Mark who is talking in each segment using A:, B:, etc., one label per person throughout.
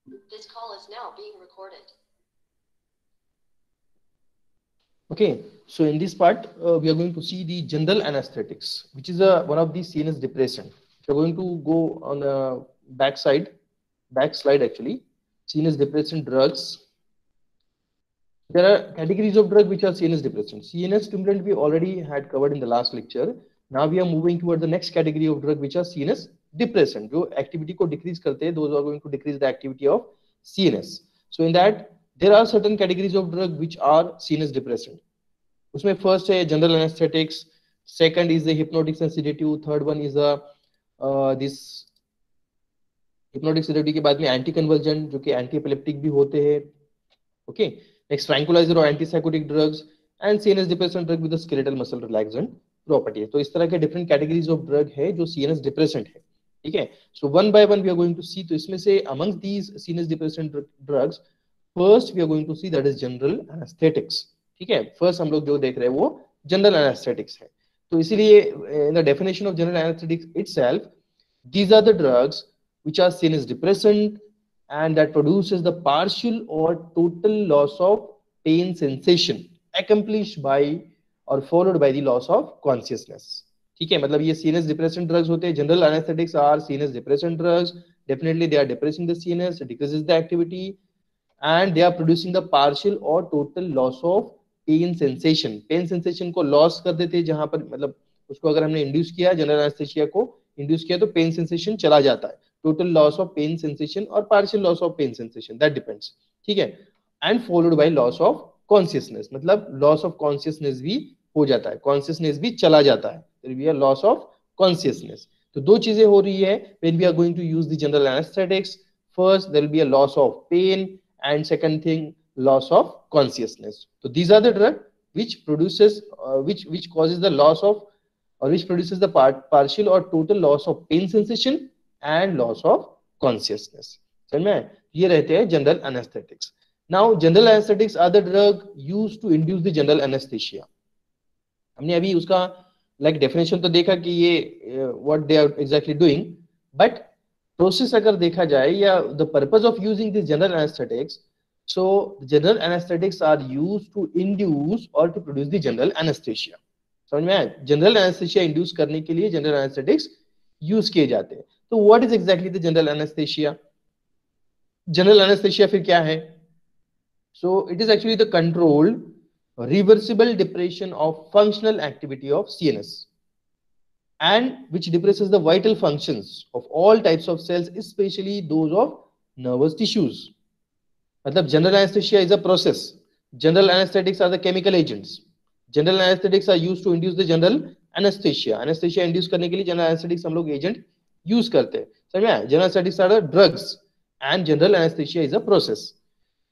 A: This call is now being recorded.
B: Okay, so in this part, we are going to see the general anesthetics, which is one of the CNS depressant. If you're going to go on the back slide actually, CNS depressant drugs. There are categories of drug which are CNS depressant. CNS stimulant we already had covered in the last lecture. Now we are moving toward the next category of drug which are CNS depressant. जो activity को decrease करते हैं, those are going to decrease the activity of CNS. So in that there are certain categories of drug which are CNS depressant. उसमें first है general anesthetics, second is the hypnotic and sedative, third one is this hypnotic sedative के बाद में anti convergent जो कि anti epileptic भी होते हैं. Okay, next tranquilizer or antipsychotic drugs and CNS depressant drug with the skeletal muscle relaxant property है. तो इस तरह के different categories of drug है जो CNS depressant है. ठीक है, so one by one we are going to see. तो इसमें से amongst these CNS depressant drugs first we are going to see that is general anesthetics. ठीक है, first हम लोग जो देख रहे हैं वो general anesthetics है. तो इसीलिए in the definition of general anesthetics itself, these are the drugs which are CNS depressant and that produces the partial or total loss of pain sensation accomplished by or followed by the loss of consciousness. ठीक है, मतलब ये CNS depressant drugs होते हैं. General anesthetics are CNS depressant drugs. Definitely they are depressing the CNS, decreases the activity, and they are producing the partial or total loss of pain sensation. Pain sensation को loss कर देते हैं जहां पर मतलब उसको अगर हमने induce किया, general anesthesia को induce किया तो pain sensation चला जाता है. Total loss of pain sensation or partial loss of pain sensation, that depends. ठीक है, and followed by loss of consciousness, मतलब loss of consciousness भी हो जाता है, consciousness भी चला जाता है. There will be a loss of consciousness. तो दो चीजें हो रही है when we are going to use the general anesthetics. First there will be a loss of pain and second thing loss of consciousness. So these are the drug which produces which causes the loss of or which produces the partial or total loss of pain sensation and loss of consciousness. समझ में? ये रहते हैं general anesthetics. Now general anesthetics are the drug used to induce the general anesthesia. हमने अभी उसका like definition तो देखा कि ये what they are exactly doing, but process अगर देखा जाए या the purpose of using this general anesthetics, so general anesthetics are used to induce or to produce the general anesthesia. समझ में आया? जनरल एनेस्थेशिया इंड्यूस करने के लिए जनरल एनेस्थेटिक्स यूज किए जाते हैं. तो what is exactly the general anaesthesia? General anaesthesia फिर क्या है? So it is actually the controlled reversible depression of functional activity of CNS and which depresses the vital functions of all types of cells, especially those of nervous tissues. मतलब general anesthesia is a process. General anesthetics are the chemical agents. General anesthetics are used to induce the general anesthesia. Anesthesia induce करने के लिए general anesthetics हम लोग agent use करते हैं. समझ में आया? General anesthetics are the drugs and general anesthesia is a process.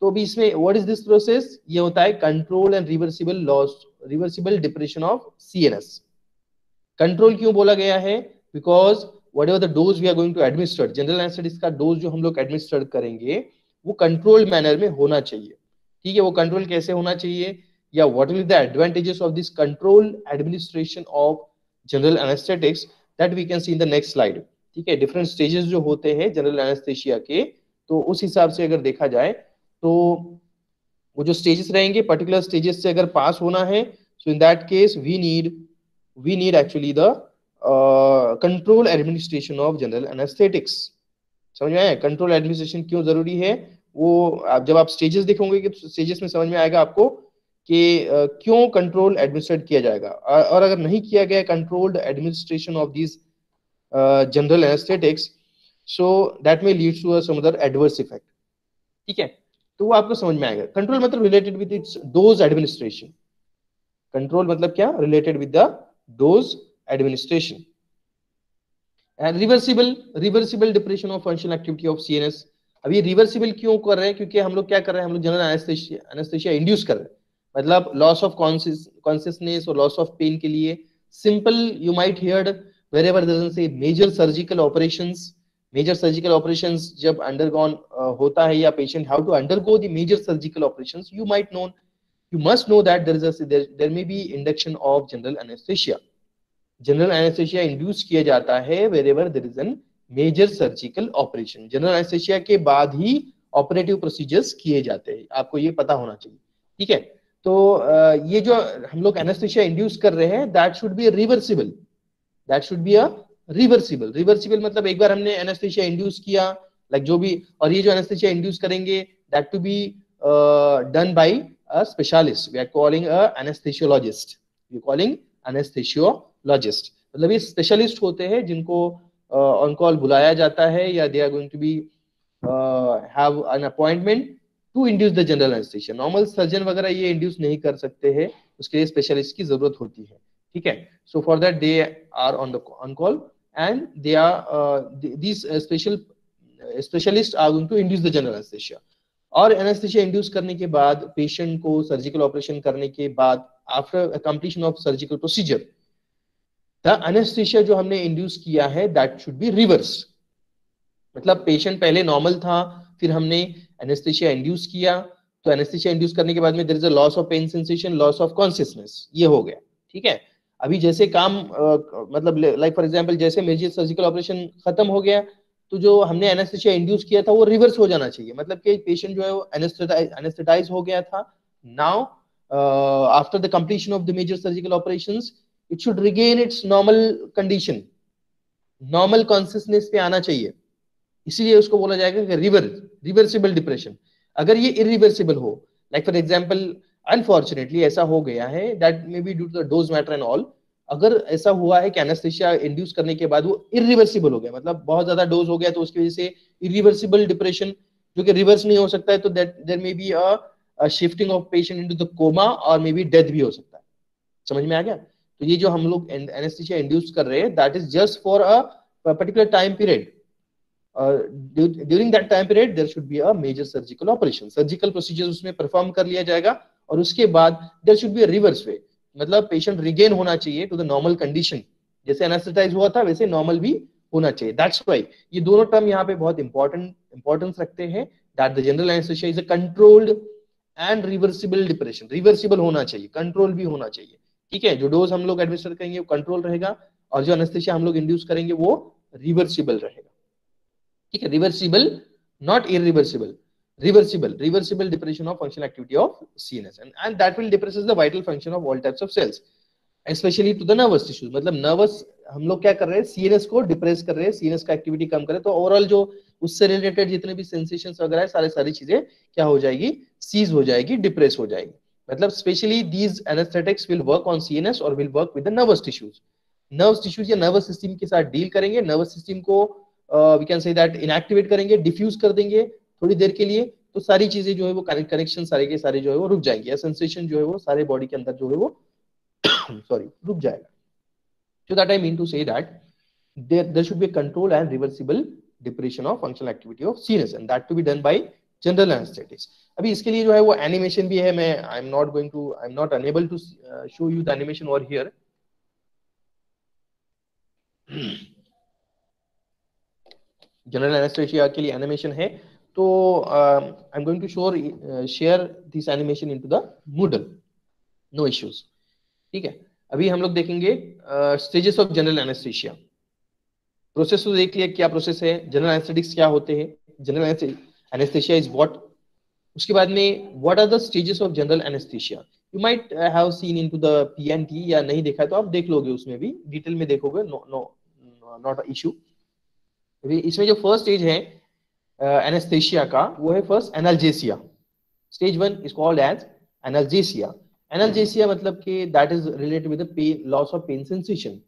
B: तो अभी इसमें व्हाट इज दिस प्रोसेस? ये होता है control and reversible loss, reversible depression of CNS. Control क्यों बोला गया है? Because whatever the dose we are going to administer, general anaesthetics का डोज जो हम लोग एडमिनिस्टर करेंगे वो कंट्रोल्ड मैनर में होना चाहिए. ठीक है, वो कंट्रोल कैसे होना चाहिए या what will the advantages of this control administration of general anaesthetics, that we can see in the next slide. ठीक है, डिफरेंट स्टेजेस जो होते हैं जनरल एनेस्थेशिया के, तो उस हिसाब से अगर देखा जाए तो वो जो स्टेजेस रहेंगे पर्टिकुलर स्टेजेस से अगर पास होना है, so in that case we need actually the control administration of general anaesthetics. समझ में आया? कंट्रोल एडमिनिस्ट्रेशन क्यों जरूरी है वो जब आप स्टेजेस देखोगे कि स्टेजेस में समझ में आएगा आपको कि क्यों कंट्रोल एडमिनिस्ट्रेट किया जाएगा. और अगर नहीं किया गया controlled administration of this general anaesthetics, so that may lead to some other adverse effect. ठीक है, तो वो आपको समझ में आएगा. कंट्रोल मतलब related with its dose administration. Control मतलब क्या? Related with the dose administration. And reversible depression of functional activity of CNS. अब ये रिवर्सिबल क्यों कर रहे हैं? क्योंकि हम लोग क्या कर रहे हैं, हम लोग जनरल एनेस्थेशिया इंड्यूस कर रहे हैं, मतलब लॉस ऑफ कॉन्शियसनेस और लॉस ऑफ पेन के लिए. Simple you might hear wherever there is a major surgical operations. Major surgical operations जब अंडरगॉन होता है या patient how to undergo the major surgical operations, you might know, you must know that there may be induction of general anesthesia. General anaesthesia induce किया जाता है wherever there is an major surgical operation. General anaesthesia के बाद ही operative procedures किए जाते हैं, आपको ये पता होना चाहिए। ठीक है, तो ये जो हम लोग एनेस्थीसिया इंड्यूस कर रहे हैं that should be reversible, that should be a reversible. Reversible मतलब एक बार हमने एनेस्थीसिया इंड्यूस किया, लाइक जो भी, और ये जो एनेस्थीसिया इंड्यूस करेंगे that to be done by a specialist, we are calling a anaesthesiologist, we calling anesthesiologist, मतलब ये स्पेशलिस्ट होते हैं जिनको ऑन कॉल बुलाया जाता है, या they are going to be have an appointment to induce the general anaesthesia. Normal surgeon वगैरह ये इंड्यूस नहीं कर सकते हैं, उसके लिए स्पेशलिस्ट की जरूरत होती है। ठीक है, so for that they are on call and they are these specialist are going to induce the general anaesthesia. और एनेस्थीसिया इंड्यूस करने के बाद पेशेंट को सर्जिकल ऑपरेशन करने के बाद after completion of surgical procedure the anaesthesia जो हमने इंड्यूस किया है दैट शुड बी रिवर्स। मतलब पेशेंट पहले नॉर्मल था, फिर हमने एनेस्थीसिया इंड्यूस किया, तो एनेस्थीसिया इंड्यूस करने के बाद में there is a loss of pain sensation, loss of consciousness, ये हो गया। ठीक है, अभी जैसे काम मतलब लाइक फॉर एग्जांपल जैसे मेजर सर्जिकल ऑपरेशन खत्म हो गया, तो जो हमने एनेस्थीसिया इंड्यूस किया था वो रिवर्स हो जाना चाहिए, मतलब कि पेशेंट जो है वो एनेस्थेटाइज हो गया था। Now after the completion of the major surgical operations it should regain its normal condition, normal consciousness पे आना चाहिए, इसीलिए उसको बोला जाएगा कि रिवर्सिबल डिप्रेशन। अगर ये इरिवर्सिबल हो, लाइक फॉर एग्जांपल अनफॉर्चुनेटली ऐसा हो गया है that may be due to the dose matter and all, अगर ऐसा हुआ है कि एनेस्थीसिया इंड्यूस करने के बाद वो इरिवर्सिबल हो गया, मतलब बहुत ज्यादा डोज हो गया, तो उसकी वजह से इरिवर्सिबल डिप्रेशन जो कि रिवर्स नहीं हो सकता है, तो that there may be a shifting of patient into the coma और मे बी डेथ भी हो सकता है। समझ में आ गया? तो ये जो हम लोग एनेस्थीसिया इंड्यूस कर रहे हैं that is just for a particular time period, during that time period there should be a major surgical operation, surgical procedure उसमें परफॉर्म कर लिया जाएगा, और उसके बाद there should be a reverse way, मतलब पेशेंट रिगेन होना चाहिए टू द नॉर्मल कंडीशन, जैसे एनेस्थेटाइज हुआ था वैसे नॉर्मल भी होना चाहिए। दैट्स व्हाई ये दोनों टर्म यहाँ पे बहुत इंपॉर्टेंस रखते हैं, that the general anaesthesia is a controlled and reversible depression, reversible होना चाहिए, कंट्रोल भी होना चाहिए। ठीक है, जो डोज हम लोग एडमिनिस्टर करेंगे वो कंट्रोल रहेगा, और जो एनेस्थीसिया हम लोग इंड्यूस करेंगे वो रिवर्सिबल रहेगा। ठीक है, reversible not irreversible, reversible depression of functional activity of CNS, and that will depresses the vital function of all types of cells, especially to the nervous tissues। मतलब नर्वस हम लोग क्या कर रहे हैं, सीएनएस को डिप्रेस कर रहे हैं, सीएनएस का एक्टिविटी कम करें, तो ओवरऑल जो उससे रिलेटेड जितने भी सेंसेशंस वगैरह है सारी चीजें क्या हो जाएगी, सीज हो जाएगी, डिप्रेस हो जाएगी। मतलब specially these anaesthetics will work on CNS और will work with the nervous tissues, nervous tissues या नर्वस सिस्टम के साथ डील करेंगे, नर्वस सिस्टम को we can say that inactivate करेंगे, डिफ्यूज कर देंगे थोड़ी देर के लिए, तो सारी चीजें जो है वो कनेक्शन सारे के सारे जो है वो रुक जाएंगे, या सेंसेशन जो है वो सारे बॉडी के अंदर जो है वो सॉरी रुक जाएगा। So that I mean to say that there should be a control and reversible depression of functional activity of CNS, and that to be done by general anesthetics। अभी इसके लिए जो है वो एनिमेशन भी है, मैं I'm not unable to show you the animation over here। General anaesthesia के लिए एनिमेशन है, तो I am going to share this animation into the Moodle, no issues. ठीक है, अभी हम लोग देखेंगे stages of general anaesthesia. Process तो देख लिया क्या प्रोसेस है, जनरल एनेस्थेटिक्स क्या होते हैं, जनरल एनेस्थेसिया इज व्हाट, उसके बाद में what are the stages of general anaesthesia. You might have seen into the PNT, या नहीं देखा है तो आप देख लोगे, उसमें भी डिटेल में देखोगे, नॉट अ इशू। इसमें जो फर्स्ट स्टेज है एनेस्थेसिया का वो है first analgesia. Stage 1 is called as analgesia. Analgesia मतलब कि that is related with the pain, loss of pain sensation.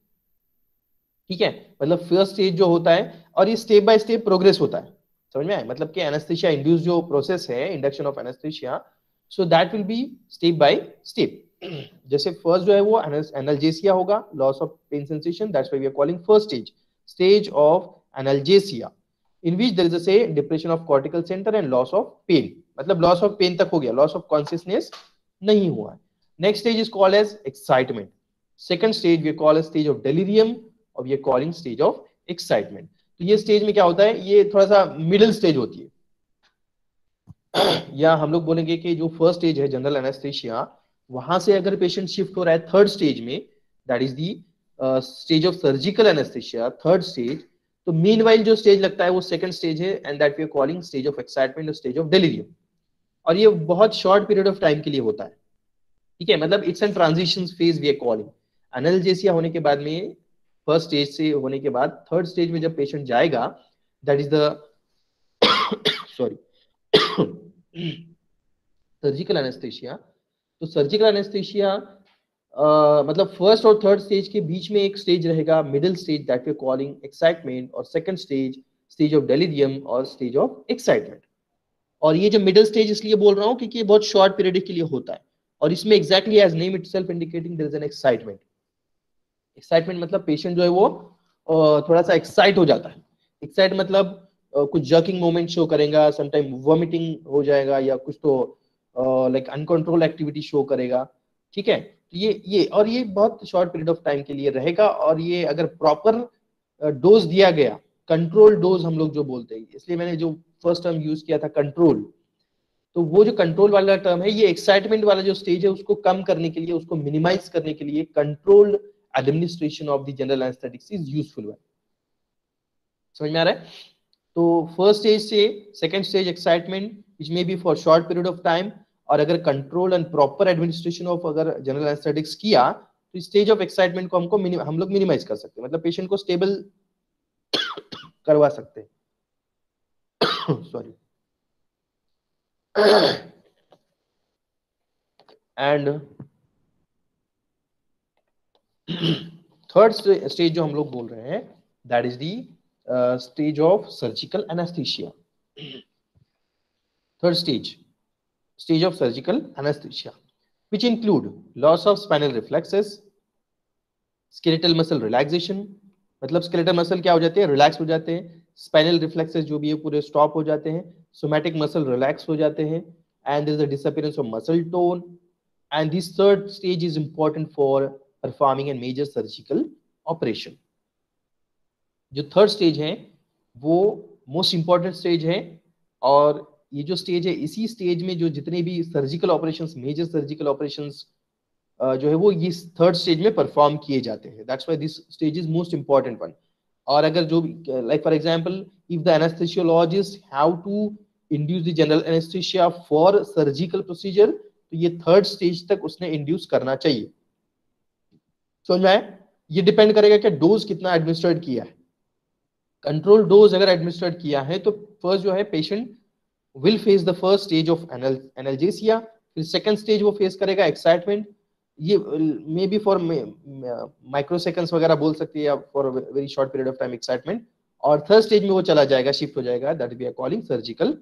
B: ठीक है, मतलब फर्स्ट स्टेज जो होता है, और ये स्टेप बाय स्टेप प्रोग्रेस होता है, समझ में आया? मतलब कि एनेस्थेसिया इंड्यूस जो प्रोसेस है, induction of anaesthesia, so that will be step by step. जैसे फर्स्ट जो है वो एनाल्जेसिया होगा, loss of pain sensation, that's why we are calling first stage of analgesia, in which there is a say depression of cortical centre and loss of pain, मतलब loss of pain तक हो गया, loss of consciousness नहीं हुआ है। Next stage is called as excitement. Second stage we call stage of delirium, और we are calling stage of excitement. तो ये स्टेज में क्या होता है, ये थोड़ा सा मिडिल स्टेज होती है, या हम लोग बोलेंगे कि जो फर्स्ट स्टेज है जनरल एनेस्थेसिया, वहां से अगर पेशेंट शिफ्ट हो रहा है थर्ड स्टेज में, that is the stage of surgical anaesthesia, third stage, तो मीनवाइल जो स्टेज लगता है वो सेकंड स्टेज है, and that we are calling stage of excitement और स्टेज ऑफ डिलीरियम। और ये बहुत शॉर्ट पीरियड ऑफ टाइम के लिए होता है, ठीक है, मतलब it's an transition phase we are calling. Analgesia होने के बाद में, फर्स्ट स्टेज से होने के बाद थर्ड स्टेज में जब पेशेंट जाएगा, that is the sorry surgical anaesthesia. तो सर्जिकल एनेस्थेशिया मतलब फर्स्ट और थर्ड स्टेज के बीच में एक स्टेज रहेगा, middle stage, that we calling excitement, और second stage stage of delirium और स्टेज ऑफ एक्साइटमेंट। और ये जो मिडिल स्टेज इसलिए बोल रहा हूँ क्योंकि ये बहुत शॉर्ट पीरियड के लिए होता है, और इसमें exactly as name itself indicating there is an excitement. Excitement मतलब पेशेंट जो है वो थोड़ा सा एक्साइट हो जाता है। एक्साइट मतलब कुछ जर्किंग मोमेंट शो करेगा, समटाइम वॉमिटिंग हो जाएगा, या कुछ तो लाइक अनकंट्रोल एक्टिविटी शो करेगा, ठीक है। तो ये बहुत शॉर्ट पीरियड ऑफ टाइम के लिए रहेगा, और ये अगर प्रॉपर डोज दिया गया, कंट्रोल डोज हम लोग जो बोलते हैं, इसलिए मैंने जो फर्स्ट टर्म यूज किया था कंट्रोल, तो वो जो कंट्रोल वाला टर्म है, ये एक्साइटमेंट वाला जो स्टेज है उसको कम करने के लिए, उसको मिनिमाइज करने के लिए controlled administration of the general anaesthetics is useful. समझ में आ रहा है? तो फर्स्ट स्टेज से second stage excitement which may be for short period of time, और अगर control and proper administration of अगर जनरल एनेस्थेटिक्स किया, तो स्टेज ऑफ एक्साइटमेंट को हम लोग मिनिमाइज कर सकते हैं, मतलब पेशेंट को स्टेबल करवा सकते हैं। सॉरी। एंड थर्ड स्टेज जो हम लोग बोल रहे हैं, that is the stage of surgical anaesthesia. Third stage of surgical anaesthesia which include loss of spinal reflexes, skeletal muscle relaxation, मतलब skeletal muscle क्या हो जाते हैं, रिलैक्स हो जाते हैं, spinal reflexes जो भी है पूरे स्टॉप हो जाते हैं, somatic muscle रिलैक्स हो जाते हैं, and there is a disappearance of muscle tone, and this third stage is important for performing a major surgical operation। जो थर्ड स्टेज है वो मोस्ट इंपॉर्टेंट स्टेज है, और ये जो स्टेज है, इसी स्टेज में जो जितने भी surgical operations, major surgical operations जो है वो इस थर्ड स्टेज में परफॉर्म किए जाते हैं। That's why this stage is most important one. और अगर जो like for example, if the anesthesiologist have to induce the general anesthesia for surgical procedure, तो ये थर्ड स्टेज तक उसने इंड्यूस करना चाहिए। समझ में आया? ये डिपेंड करेगा कि डोज कितना एडमिनिस्ट्रेट किया है। कंट्रोल डोज अगर एडमिनिस्ट्रेट किया है तो फर्स्ट जो है patient will face the first stage of analgesia, फिर सेकंड स्टेज वो फेस करेगा एक्साइटमेंट, ये may be for microseconds वगैरह बोल सकते हैं, या for very short period of time excitement, और थर्ड स्टेज में वो चला जाएगा, शिफ्ट हो जाएगा, that we are calling surgical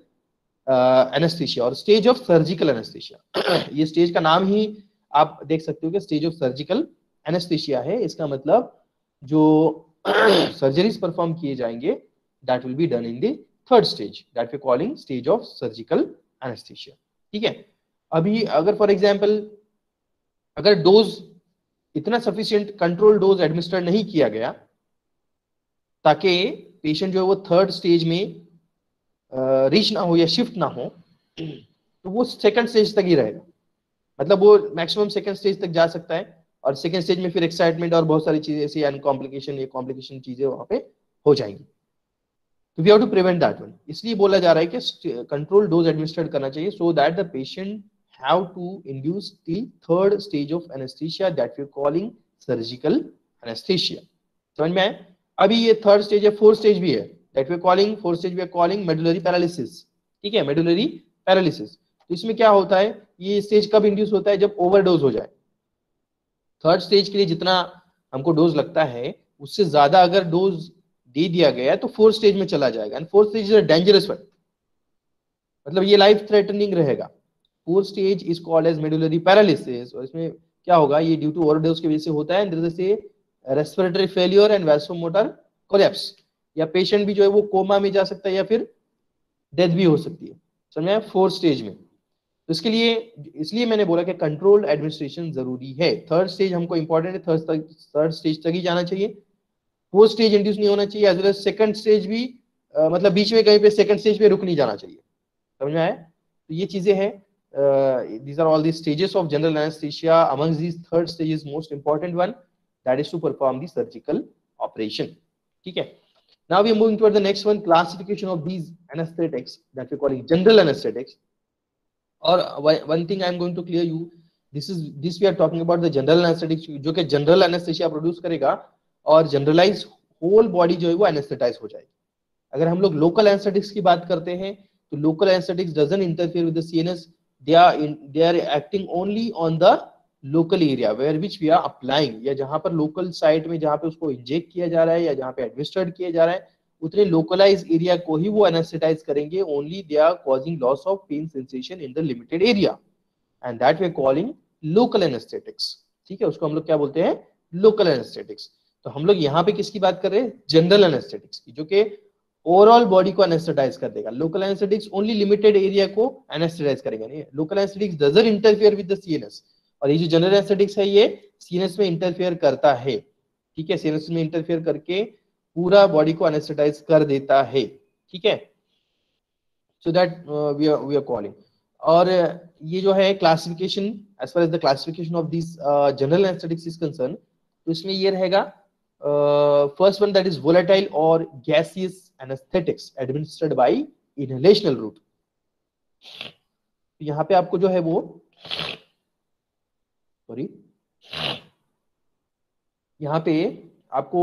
B: anesthesia और स्टेज ऑफ सर्जिकल एनेस्थीसिया। ये स्टेज का नाम ही आप देख सकते हो कि स्टेज ऑफ सर्जिकल एनेस्थीसिया है, इसका मतलब जो सर्जरीज परफॉर्म किए जाएंगे that will be done in the third stage, that we calling stage of surgical anesthesia. ठीक है। अभी अगर फॉर एग्जांपल अगर डोज इतना सफिशिएंट कंट्रोल डोज एडमिनिस्टर नहीं किया गया ताकि पेशेंट जो है वो थर्ड स्टेज में रीच ना हो या शिफ्ट ना हो, तो वो सेकंड स्टेज तक ही रहेगा, मतलब वो मैक्सिमम सेकंड स्टेज तक जा सकता है, और सेकंड स्टेज में फिर एक्साइटमेंट और बहुत सारी चीजें ऐसी अनकॉम्प्लिकेशन या कॉम्प्लिकेशन चीजें वहां पे हो जाएंगी। तो we have to prevent that one, इसलिए बोला जा रहा है कि कंट्रोल डोज एडमिनिस्ट्रेट करना चाहिए so that the patient have to induce the third stage of anesthesia that we are calling surgical anesthesia. समझ में आए? अभी ये थर्ड स्टेज है, फोर्थ स्टेज भी है, that we are calling, fourth stage we are calling medullary paralysis. ठीक है, मेडुलरी पैरालिसिस। तो इसमें क्या होता है, ये स्टेज कब इंड्यूस होता है, जब ओवरडोज हो जाए। थर्ड स्टेज के लिए जितना हमको डोज लगता है उससे ज्यादा अगर डोज दे दिया गया तो फोर्थ स्टेज में चला जाएगा, and fourth stage is a dangerous one, मतलब ये लाइफ थ्रेटनिंग रहेगा। Fourth stage is called as medullary paralysis, और इसमें क्या होगा, ये ड्यू टू ओवरडोज की वजह से होता है, जैसे से respiratory failure and vasomotor collapse, या पेशेंट भी जो है वो कोमा में जा सकता है या फिर डेथ भी हो सकती है। समझ में? फोर्थ स्टेज में। तो इसके लिए इसलिए मैंने बोला कि कंट्रोल एडमिनिस्ट्रेशन जरूरी है। थर्ड स्टेज हमको इंपॉर्टेंट है, थर्ड स्टेज तक ही जाना चाहिए, फोर्थ स्टेज इंड्यूस नहीं होना चाहिए, as well as second stage भी मतलब बीच में कहीं पे सेकंड स्टेज पे रुक नहीं जाना चाहिए। समझ में आया? तो ये चीजें हैं, these are all the stages of general anesthesia. Amongst these, third stage is most important one, that is to perform the surgical operation. ठीक है। Now we are moving toward the next one, classification of these anesthetics that we call general anesthetics. और one thing I am going to clear you, this we are talking about the general anesthetics, जो कि general anesthesia produce करेगा और generalise whole body जो है वो anaesthetise हो जाएगी. अगर हम लोग लोकल एनेस्थेटिक्स की बात करते हैं तो local anaesthetics doesn't interfere with the CNS, they are acting only on the local area where which we are applying, या जहां पर लोकल साइट में जहां पे उसको इंजेक्ट किया जा रहा है या जहां पे एडमिनिस्ट्रेट किया जा रहा है उतने लोकलाइज एरिया को ही वो एनेस्थेटाइज करेंगे. Only they are causing loss of pain sensation in the limited area and that we are calling local anesthetics. ठीक है, उसको हम लोग क्या बोलते हैं, लोकल एनेस्थेटिक्स. तो हम लोग यहाँ पे किसकी बात कर रहे हैं, जनरल एनेस्थेटिक्स की, जो कि ओवरऑल बॉडी को एनेस्थेटाइज कर देगा. Local anaesthetics only limited area को एनेस्थेटाइज करेगा. नहीं, local anaesthetics doesn't interfere with the CNS. और ये जो जनरल एनेस्थेटिक्स है ये सीएनएस में इंटरफियर करता है. ठीक है, सीएनएस में इंटरफियर करके पूरा बॉडी को एनेस्थेटाइज कर देता है. ठीक है, so that we are calling. और ये जो है classification, as far as the classification of this general anaesthetics is concern, तो इसमें ये रहेगा first one that is volatile और gaseous anaesthetics administered by inhalational route. यहाँ पे आपको जो है वो यहाँ पे आपको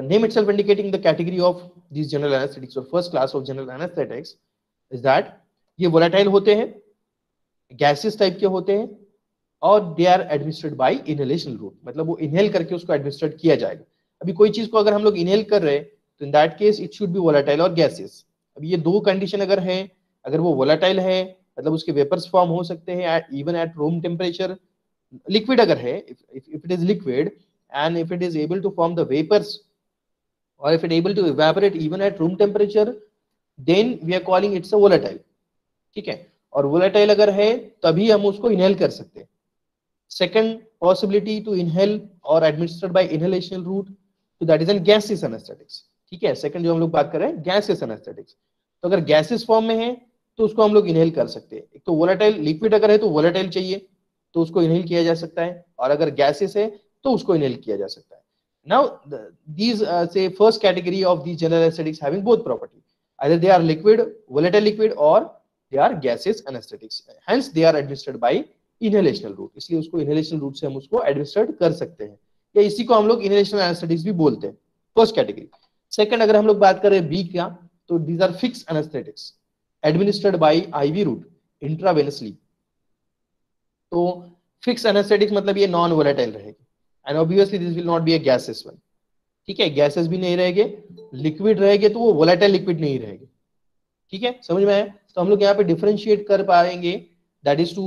B: name itself indicating the category of these general anesthetics or first class of general anesthetics is that ये volatile होते हैं, gaseous type के होते हैं और they are administered by inhalation route, मतलब वो inhale करके उसको administered किया जाएगा. अभी कोई चीज को अगर हम लोग inhale कर रहे हैं तो in that case it should be volatile और gaseous. अभी ये दो कंडीशन अगर है, अगर वो volatile है मतलब उसके वेपर्स फॉर्म हो सकते हैं even at room temperature. Liquid अगर है, if it is liquid and if it is able to form the vapors or if it able to evaporate even at room temperature, then we are calling it's a volatile. ठीक है, और volatile अगर है तभी हम उसको inhale कर सकते हैं. Second possibility to inhale or administered by inhalational route, so that is an gaseous anesthetics. ठीक है, सेकंड जो हम लोग बात कर रहे हैं gaseous anesthetics. तो अगर gaseous फॉर्म में है तो उसको हम लोग इनहेल कर सकते हैं. एक तो volatile लिक्विड अगर है तो volatile चाहिए तो उसको इनहेल किया जा सकता है, और अगर गैसेस है तो उसको इनहेल किया जा सकता है. Now these say first category of these general anesthetics having both property, either they are liquid, volatile liquid, or they are gaseous anesthetics, hence they are administered by inhalational route. इसलिए उसको inhalational route से हम उसको administered कर सकते हैं, या इसी को हम लोग inhalational anesthetics भी बोलते हैं. First category. सेकंड अगर हम लोग बात करें बी का, तो these are fixed anesthetics administered by IV route intravenously. तो फिक्स एनेस्थेटिक्स मतलब ये नॉन वोलेटाइल रहेगी and obviously this will not be a gases one. ठीक है, गैसेस भी नहीं रहेंगे, लिक्विड रहेंगे तो वो वोलेटाइल लिक्विड नहीं रहेंगे. ठीक है, समझ में आया. तो हम लोग यहाँ पे डिफरेंशिएट कर पाएंगे that is two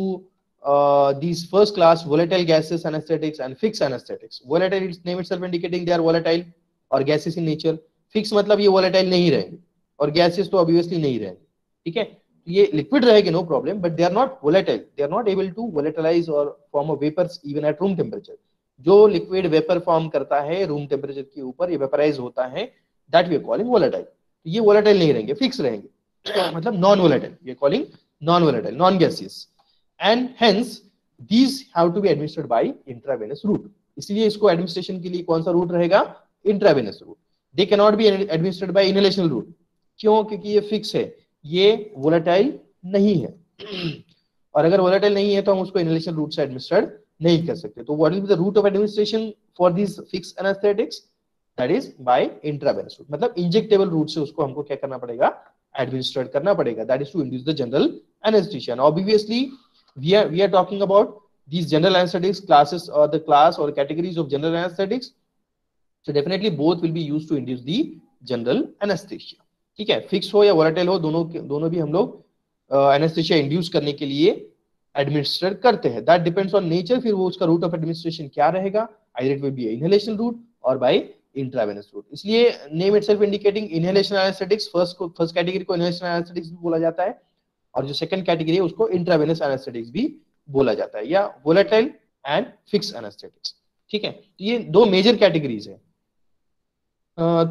B: these first class volatile gaseous anesthetics and fixed anesthetics. Volatile, its name itself indicating they are volatile और gaseous in nature. Fixed मतलब ये volatile नहीं रहेंगे और gaseous तो obviously नहीं रहेंगे. ठीक है, ये लिक्विड रहेंगे no problem, but they are not volatile, they are not able to volatilise और form of vapours even at room temperature. जो लिक्विड वेपर फॉर्म करता है रूम टेम्परेचर के ऊपर, ये वेपराइज होता है, that we are calling volatile. ये वोलेटाइल नहीं रहेंगे, फिक्स रहेंगे, मतलब non volatile, we are calling non volatile, non gaseous, and hence these have to be administered by intravenous route. इसलिए इसको एडमिनिस्ट्रेशन के लिए कौन सा रूट रहेगा, intravenous route. They can not be administered by inhalational route. क्यों, क्योंकि ये फिक्स है, ये वोलेटाइल नहीं है, और अगर वोलेटाइल नहीं है तो हम उसको इनहेलेशन रूट से एडमिनिस्ट्रेट नहीं कर सकते. तो what will be the route of administration for this fix anesthetics, that is by intravenous route. मतलब इंजेक्टेबल रूट से उसको हमको क्या करना पड़ेगा, एडमिनिस्ट्रेट करना पड़ेगा. That is to induce the general anesthesia. Obviously we are talking about these general anesthetics classes or the class or categories of general anesthetics, so definitely both will be used to induce the general anesthesia. ठीक है, fix हो या volatile हो, दोनों भी हम लोग anaesthesia induce करने के लिए एडमिनिस्टर करते हैं. That depends on nature. फिर वो उसका रूट ऑफ एडमिनिस्ट्रेशन क्या रहेगा, either it will be inhalation route और बाय इंट्रावेनस रूट. इसलिए name itself indicating inhalation anesthetics, first category को इनहेलेशन एनेस्थेटिक्स भी बोला जाता है, और जो सेकंड कैटेगरी है उसको इंट्रावेनस एनेस्थेटिक्स भी बोला जाता है, या वोलेटाइल एंड फिक्स एनेस्थेटिक्स. ठीक है, तो ये दो मेजर कैटेगरीज है.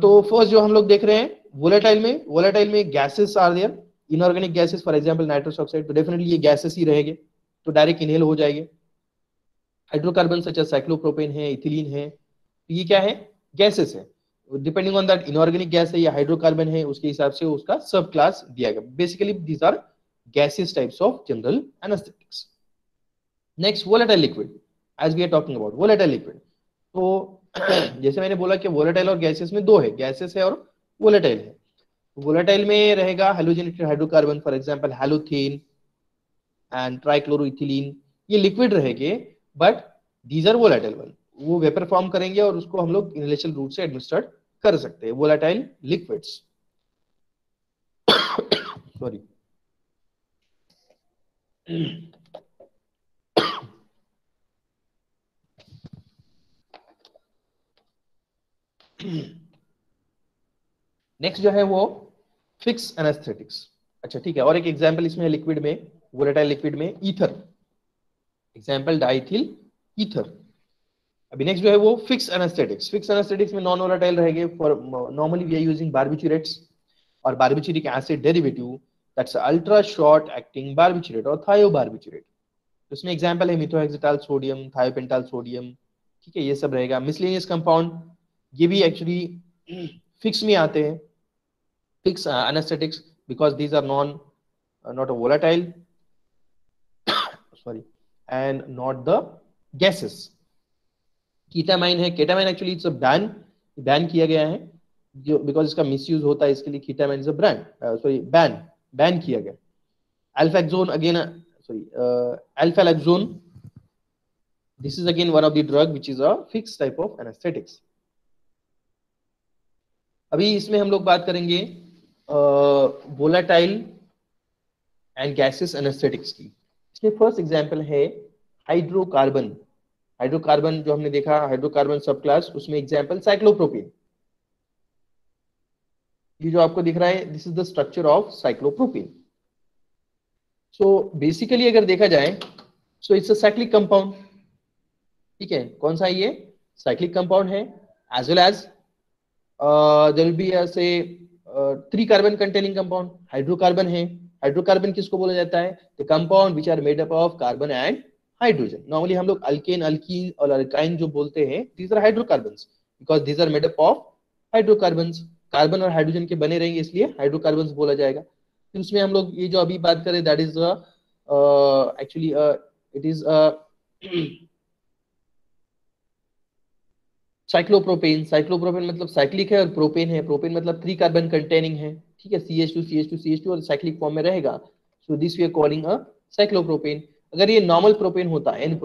B: तो फर्स्ट जो हम लोग देख रहे हैं वोलेटाइल में gases are there, inorganic gases, for example nitrous oxide, तो डेफिनेटली ये गैसेस ही रहेंगे, तो डायरेक्ट इनहेल हो जाएंगे. हाइड्रोकार्बन सच एज साइक्लोप्रोपेन है, इथिलीन है, तो ये क्या है, गैसेस है. Depending on that inorganic gas है या हाइड्रोकार्बन है, उसके हिसाब से उसका सब क्लास दिया गया. Basically these are gaseous types of general anesthetics. Next, volatile liquid. As we are talking about volatile liquid, तो जैसे मैंने बोला कि volatile और gaseous में दो है, gaseous है और volatile है. volatile में रहेगा halogenated hydrocarbon, for example halothane and trichloroethylene. ये liquid रहेंगे, but these are volatile one. वो वेपर फॉर्म करेंगे और उसको हम लोग इनहेलेशन रूट से एडमिनिस्टर कर सकते हैं. volatile liquids. सॉरी. नेक्स्ट जो है वो फिक्स एनेस्थेटिक्स. अच्छा ठीक है, और एक एग्जांपल इसमें है लिक्विड में, वोलेटाइल लिक्विड में ईथर. Example diethyl ether. अभी नेक्स्ट जो है वो फिक्स एनेस्थेटिक्स. फिक्स एनेस्थेटिक्स में नॉन वोलेटाइल रहेंगे. For normally we are using barbiturates और barbituric acid derivative, that's ultra short acting barbiturate और थायोबार्बिचुरेट. तो इसमें एग्जांपल है मिथोहेक्सेटाल सोडियम, थायोपेंटाल सोडियम. ठीक है, ये सब रहेगा. मिसलेनियस कंपाउंड, ये भी एक्चुअली फिक्स में आते हैं. Fixed anesthetics because these are not a volatile sorry and not the gases. ketamine है. ketamine actually it's a ban किया गया है जो because इसका misuse होता है, इसके लिए ketamine is a ban किया गया. alfaxone again alfalazone, this is again one of the drug which is a fixed type of anesthetics. अभी इसमें हम लोग बात करेंगे volatile and gaseous anesthetics की. इसमें फर्स्ट एग्जांपल है हाइड्रोकार्बन. हाइड्रोकार्बन जो हमने देखा, हाइड्रोकार्बन सब क्लास, उसमें एग्जांपल साइक्लोप्रोपेन. ये जो आपको दिख रहा है, this is the structure of cyclopropane. So basically अगर देखा जाए so it's a cyclic compound. ठीक है, कौन सा ये साइक्लिक कंपाउंड है. As well as there will be say 3 carbon containing compound. Hydrocarbon है. हाइड्रोकार्बन किसको बोला जाता है? The compound which are made up of carbon and hydrogen. Normally हम लोग अल्केन, अल्कीन और अल्काइन जो बोलते हैं, these are hydrocarbons because these are made up of hydrocarbons. Carbon और हाइड्रोजन के बने रहेंगे, इसलिए हाइड्रोकार्बन्स बोला जाएगा. फिर उसमें हम लोग ये जो अभी बात करें, that is actually it is cyclopropane. Cyclopropane मतलब साइक्लिक है और प्रोपेन है. प्रोपेन मतलब 3 कार्बन कंटेनिंग है. ठीक है, CH2 CH2 CH2 और साइक्लिक फॉर्म में रहेगा. So this we are calling a cyclopropane. अगर ये नॉर्मल प्रोपेन होता, n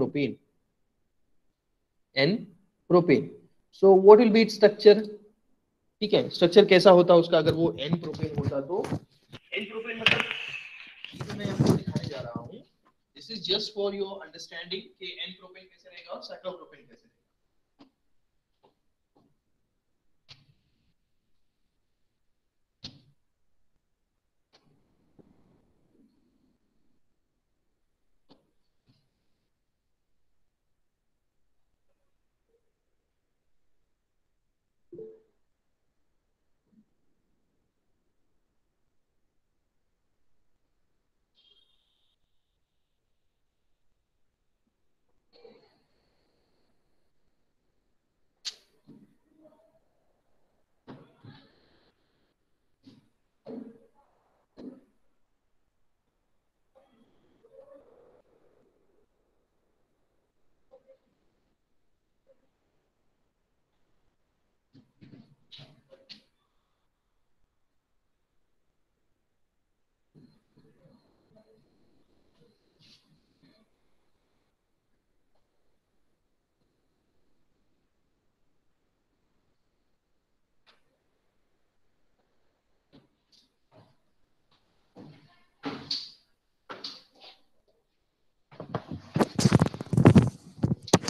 B: propane, so what will be its structure. ठीक है, स्ट्रक्चर कैसा होता उसका अगर वो एन प्रोपेन होता तो. एन प्रोपेन मतलब ये मैं आपको दिखाने जा रहा हूं, this is just for your understanding कि एन प्रोपेन कैसे रहेगा और साइक्लोप्रोपेन कैसे रहेगा.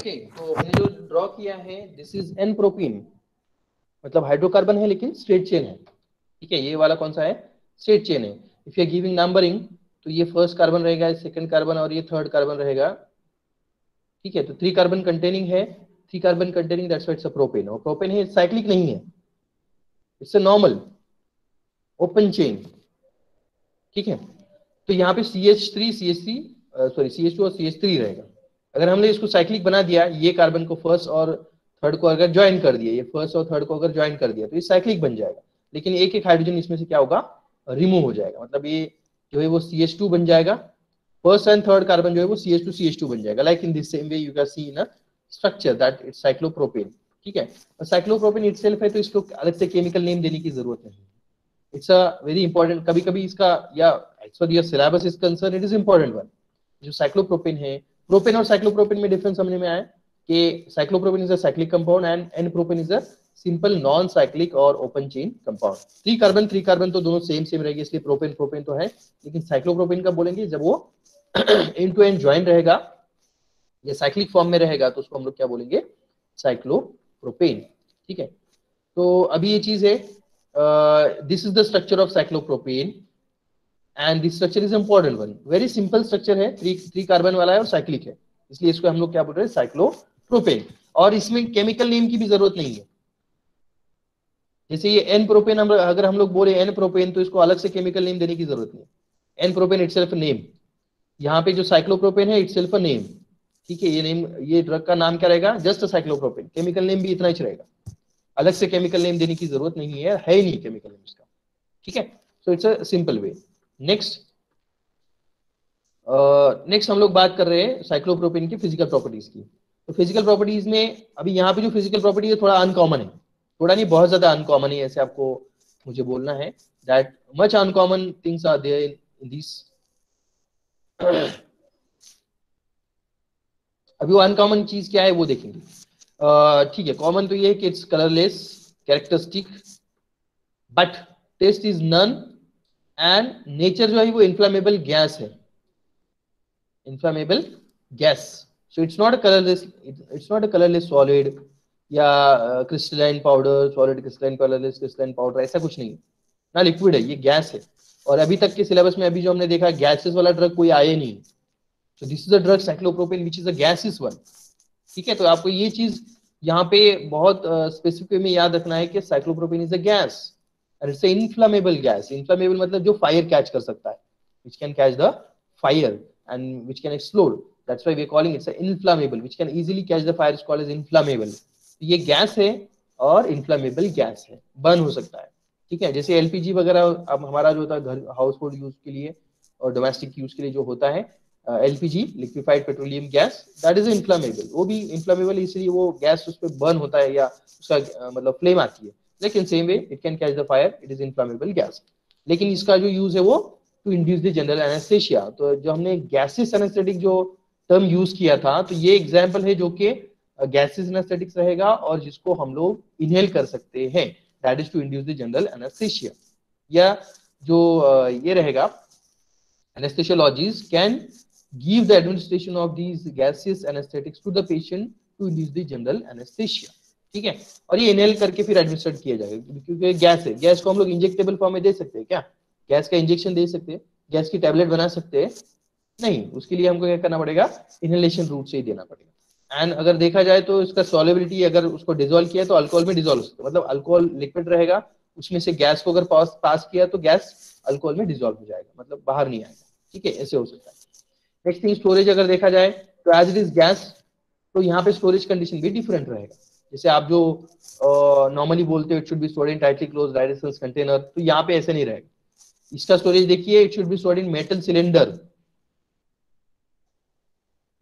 B: ओके, तो मैंने जो ड्रॉ किया है, दिस इज एन प्रोपीन. मतलब हाइड्रोकार्बन है लेकिन स्ट्रेट चेन है. ठीक है, ये वाला कौन सा है? स्ट्रेट चेन है. If you are giving numbering तो ये फर्स्ट कार्बन रहेगा, सेकंड कार्बन और ये थर्ड कार्बन रहेगा. ठीक है, तो 3 कार्बन कंटेनिंग है. 3 carbon containing, that's why it's a propane. और प्रोपेन है, साइक्लिक नहीं है, it's a normal open chain. ठीक है, तो यहाँ पे CH3 CH3 सॉरी CH2 और CH3 रहेगा. अगर हमने इसको साइक्लिक बना दिया, ये कार्बन को फर्स्ट और थर्ड को अगर ज्वाइन कर दिया, ये फर्स्ट और थर्ड को अगर ज्वाइन कर दिया तो ये साइक्लिक बन जाएगा, लेकिन एक एक हाइड्रोजन इसमें से क्या होगा, रिमूव हो जाएगा, मतलब ये जो है वो CH2 बन जाएगा, फर्स्ट एंड थर्ड कार्बन जो है वो CH2 बन जाएगा, like in this same way you can see in a structure that it's cyclopropane. ठीक है, और साइक्लोप्रोपेन इटसेल्फ है तो इसको अलग से केमिकल नेम देने की जरूरत नहीं है। इट्स अ वेरी इंपॉर्टेंट, कभी कभी इसका या as for your syllabus is concern it is important one. जो साइक्लोप्रोपेन है, प्रोपेन और साइक्लोप्रोपेन में डिफरेंस समझने में आया कि cyclopropane is a cyclic compound and n propane is a simple non cyclic और open chain compound. Three carbon तो दोनों सेम सेम रहेगी, इसलिए प्रोपेन प्रोपेन तो है, लेकिन साइक्लोप्रोपेन का बोलेंगे जब वो एंड टू एंड ज्वाइन रहेगा या साइक्लिक फॉर्म में रहेगा तो उसको हम लोग क्या बोलेंगे, साइक्लोप्रोपेन। ठीक है, तो अभी ये चीज है, this is the structure of cyclopropane and this structure is important one, very simple structure है, थ्री कार्बन वाला है और साइक्लिक है, इसलिए इसको हम लोग क्या बोल रहे हैं, साइक्लोप्रोपेन। और इसमें केमिकल नेम की भी जरूरत नहीं है, जैसे ये एन प्रोपेन अगर हम लोग बोले एन प्रोपेन तो इसको अलग से केमिकल नेम देने की जरूरत नहीं, एन प्रोपेन इटसेल्फ नेम। यहाँ पे जो साइक्लोप्रोपेन है इटसेल्फ नेम। ठीक है, ये नेम, ये ड्रग का नाम क्या रहेगा, जस्ट साइक्लोप्रोपेन, केमिकल नेम भी इतना ही रहेगा, अलग से केमिकल नेम देने की जरूरत नहीं है ही नहीं केमिकल नेम इसका। ठीक है, सो it's a simple way. Next next हम लोग बात कर रहे हैं साइक्लोप्रोपेन की फिजिकल प्रॉपर्टीज की। तो फिजिकल प्रॉपर्टीज में अभी यहाँ पे जो फिजिकल प्रॉपर्टी है थोड़ा अनकॉमन है, थोड़ा नहीं बहुत ज्यादा अनकॉमन है, ऐसे आपको मुझे बोलना है that much uncommon things are there in this. अभी वो अनकॉमन चीज क्या है वो देखेंगे। ठीक है, कॉमन तो ये है कि it's colourless characteristic but taste is none and nature जो है वो इन्फ्लामेबल गैस है, inflammable gas. So it's not a colourless, it's not a colourless solid या crystalline powder, solid crystalline, colourless crystalline powder, ऐसा कुछ नहीं है ना, लिक्विड है, ये गैस है। और अभी तक के सिलेबस में अभी जो हमने देखा गैसेस वाला ड्रग कोई आया नहीं, so this is a drug cyclopropane which is a gaseous one। ठीक है, तो आपको ये चीज यहाँ पे बहुत स्पेसिफिक में याद रखना है कि साइक्लोप्रोपेन इज अ गैस और इट्स इनफ्लामेबल गैस। इनफ्लामेबल मतलब जो फायर कैच कर सकता है, which can catch the fire and which can explode, that's why we are calling it inflammable, which can easily catch the fire is called as inflammable। ये gas है और inflammable gas है, burn हो सकता है। ठीक है, जैसे एलपीजी वगैरह अब हमारा जो होता है घर हाउस होल्ड यूज के लिए और डोमेस्टिक यूज के लिए जो होता है LPG, liquefied petroleum gas, that is inflammable. वो भी इन्फ्लामेबल इसलिए वो गैस उस पर बर्न होता है या उसका मतलब फ्लेम आती है, लेकिन same way it can catch the fire, it is inflammable gas. लेकिन इसका जो यूज है वो to induce the general anesthesia. तो जो हमने गैसेस एनेस्थेटिक जो टर्म यूज किया था, तो ये एग्जाम्पल है जो कि गैसेस एनेस्थेटिक्स रहेगा और जिसको हम लोग इनहेल कर सकते हैं, that is to induce the general anesthesia. या जो ये रहेगा, anesthesiologists can give the administration of these gaseous anesthetics to the patient to induce the general anesthesia। ठीक है, और ये इनहेल करके फिर एडमिनिस्ट्रेट किया जाएगा, क्योंकि गैस है, गैस को हम लोग इंजेक्टेबल फॉर्म में दे सकते हैं क्या, गैस का इंजेक्शन दे सकते हैं, गैस की टैबलेट बना सकते हैं नहीं, उसके लिए हमको क्या करना पड़ेगा, इनहेलेशन रूट से ही देना पड़ेगा। एंड अगर देखा जाए तो इसका सॉलेबिलिटी अगर उसको डिजोल्व किया तो अल्कोहल में डिजोल्व हो सकता है, मतलब अल्कोहल लिक्विड रहेगा, उसमें से गैस को अगर पास किया तो गैस अल्कोहल में डिजोल्व हो जाएगा, मतलब बाहर नहीं आएगा। ठीक है, ऐसे हो सकता है। नेक्स्ट थिंग, स्टोरेज अगर देखा जाए तो एज इट इज गैस, तो यहाँ पे स्टोरेज कंडीशन भी डिफरेंट रहेगा। जैसे आप जो नॉर्मली बोलते हो it should be stored in tightly closed directional container, तो यहाँ पे ऐसे नहीं रहेगा। इसका स्टोरेज देखिए, it should be stored in metal cylinder,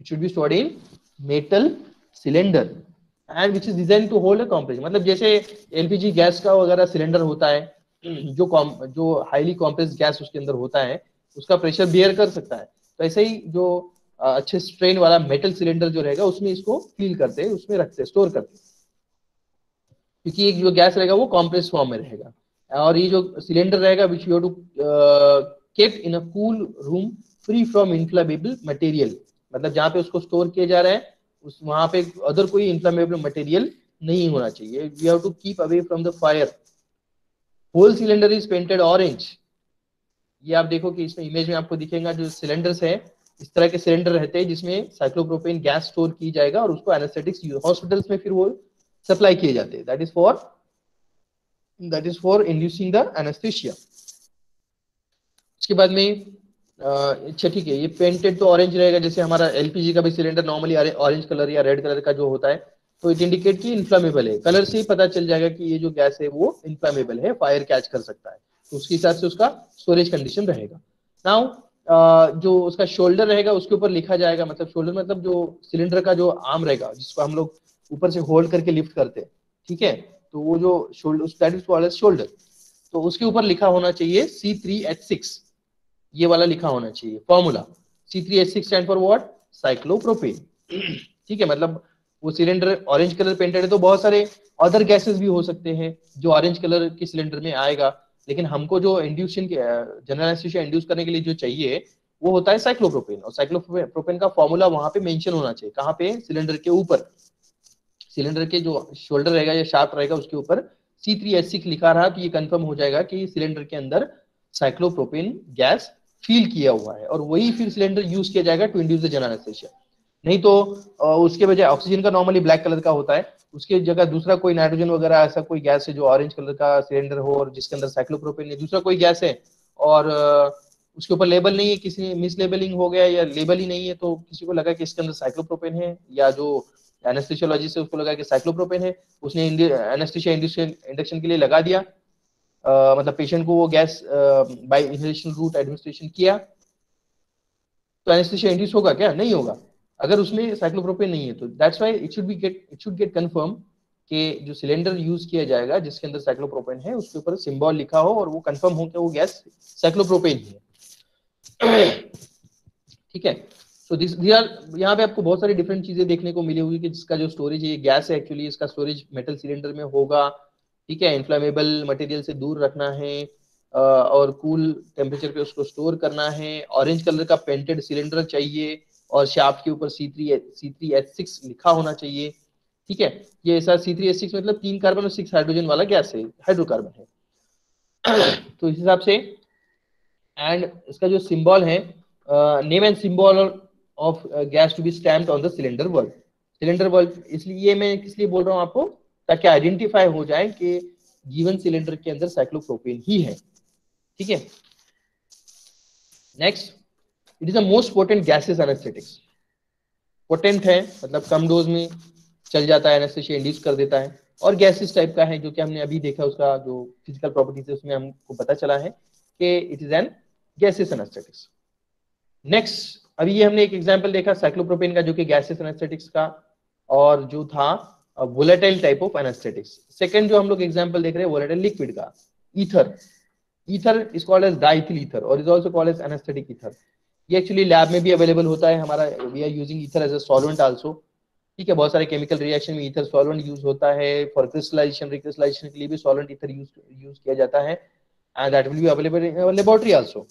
B: it should be stored in metal cylinder and which is design to hold a compress. मतलब जैसे एलपीजी गैस का वगैरह सिलेंडर होता है, जो हाईली कॉम्प्रेस गैस उसके अंदर होता है, उसका प्रेशर बियर कर सकता है, तो ऐसे ही जो अच्छे स्ट्रेन वाला मेटल सिलेंडर जो रहेगा उसमें इसको फील करते हैं, उसमें रखते हैं, स्टोर करते हैं, क्योंकि एक जो गैस रहेगा वो कॉम्प्रेस फॉर्म में रहेगा। और ये जो सिलेंडर रहेगा which you to kept in a cool room free from inflammable material, मतलब जहाँ पे उसको स्टोर किया जा रहा है उस वहां पे अदर कोई इन्फ्लामेबल मटेरियल नहीं होना चाहिए। We have to keep away from the fire. Whole cylinder is painted orange. ये आप देखो कि इसमें इमेज में आपको दिखेगा, जो सिलेंडर्स है इस तरह के सिलेंडर रहते हैं जिसमें साइक्लोप्रोपेन गैस स्टोर की जाएगा और उसको एनेस्थेटिक्स हॉस्पिटल्स में फिर वो सप्लाई किए जाते हैं, that is for inducing the anaesthesia. उसके बाद में अच्छा ठीक है, ये पेंटेड तो ऑरेंज रहेगा, जैसे हमारा एलपीजी का भी सिलेंडर नॉर्मली ऑरेंज कलर या रेड कलर का जो होता है, तो इट इंडिकेट कि इन्फ्लामेबल है, कलर से ही पता चल जाएगा कि ये जो गैस है वो इन्फ्लामेबल है, फायर कैच कर सकता है, तो उसके हिसाब से उसका स्टोरेज कंडीशन रहेगा। नाउ जो उसका शोल्डर रहेगा उसके ऊपर लिखा जाएगा, मतलब शोल्डर मतलब जो सिलेंडर का जो आर्म रहेगा जिसको हम लोग ऊपर से होल्ड करके लिफ्ट करते हैं, ठीक है, तो वो जो shoulder that is called as shoulder, तो उसके ऊपर लिखा होना चाहिए C3H6, ये वाला लिखा होना चाहिए formula. C3H6 stand for what? Cyclopropane. ठीक है, मतलब वो सिलेंडर ऑरेंज कलर पेंटेड है तो बहुत सारे अदर गैसेस भी हो सकते हैं जो ऑरेंज कलर के सिलेंडर में आएगा, लेकिन हमको जो इंड्यूशन जनरल एनेस्थीसिया इंड्यूस करने के लिए जो चाहिए वो होता है साइक्लोप्रोपेन, और साइक्लोप्रोपेन का फॉर्मूला वहां पे मेंशन होना चाहिए, कहाँ पे? सिलेंडर के ऊपर, सिलेंडर के जो शोल्डर रहेगा या शाफ्ट रहेगा उसके ऊपर C3H6 लिखा रहा तो ये कंफर्म हो जाएगा कि सिलेंडर के अंदर साइक्लोप्रोपेन गैस फील किया हुआ है, और वही फिर सिलेंडर यूज किया जाएगा to induce the general anesthesia. नहीं तो उसके बजाय ऑक्सीजन का नॉर्मली ब्लैक कलर का होता है, उसके जगह दूसरा कोई नाइट्रोजन वगैरह ऐसा कोई गैस है जो ऑरेंज कलर का सिलेंडर हो और जिसके अंदर साइक्लोप्रोपेन है, दूसरा कोई गैस है और उसके ऊपर लेबल नहीं है, किसी ने मिस लेबलिंग हो गया या लेबल ही नहीं है, तो किसी को लगा कि इसके अंदर साइक्लोप्रोपेन है, या जो एनेस्थेसियोलॉजिस्ट है उसको लगा कि साइक्लोप्रोपेन है, उसने एनेस्थेसिया इंडक्शन के लिए लगा दिया, मतलब पेशेंट को वो gas by inhalation route administration किया, तो एनेस्थेसिया इंड्यूस होगा क्या? नहीं होगा अगर उसमें साइक्लोप्रोपेन नहीं है। तो that's why it should get confirm कि जो सिलेंडर यूज किया जाएगा जिसके अंदर साइक्लोप्रोपेन है उसके ऊपर सिंबल लिखा हो और वो कंफर्म हो कि वो गैस साइक्लोप्रोपेन ही है। ठीक है, सो दिस यहाँ पे आपको बहुत सारी डिफरेंट चीजें देखने को मिली हुई कि जिसका जो स्टोरेज है ये गैस है, एक्चुअली इसका स्टोरेज मेटल सिलेंडर में होगा, ठीक है, इन्फ्लामेबल मटेरियल से दूर रखना है और कूल टेम्परेचर पे उसको स्टोर करना है, ऑरेंज कलर का पेंटेड सिलेंडर चाहिए और शाफ्ट के ऊपर C3H6 लिखा होना चाहिए, ठीक है। ये ऐसा C3H6 मतलब 3 कार्बन और 6 हाइड्रोजन वाला गैस है, हाइड्रोकार्बन है। तो इस हिसाब से, एंड इसका जो सिंबल है, name and symbol of gas to be stamped on the cylinder valve, cylinder valve, इसलिए ये मैं किस लिए बोल रहा हूँ आपको, ताकि आइडेंटिफाई हो जाए कि गिवन सिलेंडर के अंदर साइक्लोप्रोपेन ही है, ठीक है। Next, it is the most potent gases anaesthetics, potent है मतलब कम डोज में चल जाता है, एनेस्थेसिया इंड्यूस कर देता है, और गैसेस टाइप का है जो कि हमने अभी देखा, उसका जो फिजिकल प्रॉपर्टीज है उसमें हमको पता चला है कि it is an gases anaesthetics. Next, अभी ये हमने एक एग्जांपल देखा साइक्लोप्रोपेन का जो कि गैसेस एनेस्थेटिक्स का, और जो था volatile type of anaesthetics. Second जो हम लोग एग्जांपल देख रहे हैं वोलेटाइल लिक्विड का, ether, ether is called as diethyl ether और is also called as anaesthetic ether. ये एक्चुअली लैब में भी अवेलेबल होता है हमारा, we are using ether as a solvent also, ठीक है, बहुत सारे केमिकल रिएक्शन में ईथर सॉल्वेंट यूज होता है, फॉर क्रिस्टलाइजेशन रिक्रिस्टलाइजेशन के लिए भी सॉल्वेंट ईथर यूज किया जाता है, and that will be available in our laboratory also,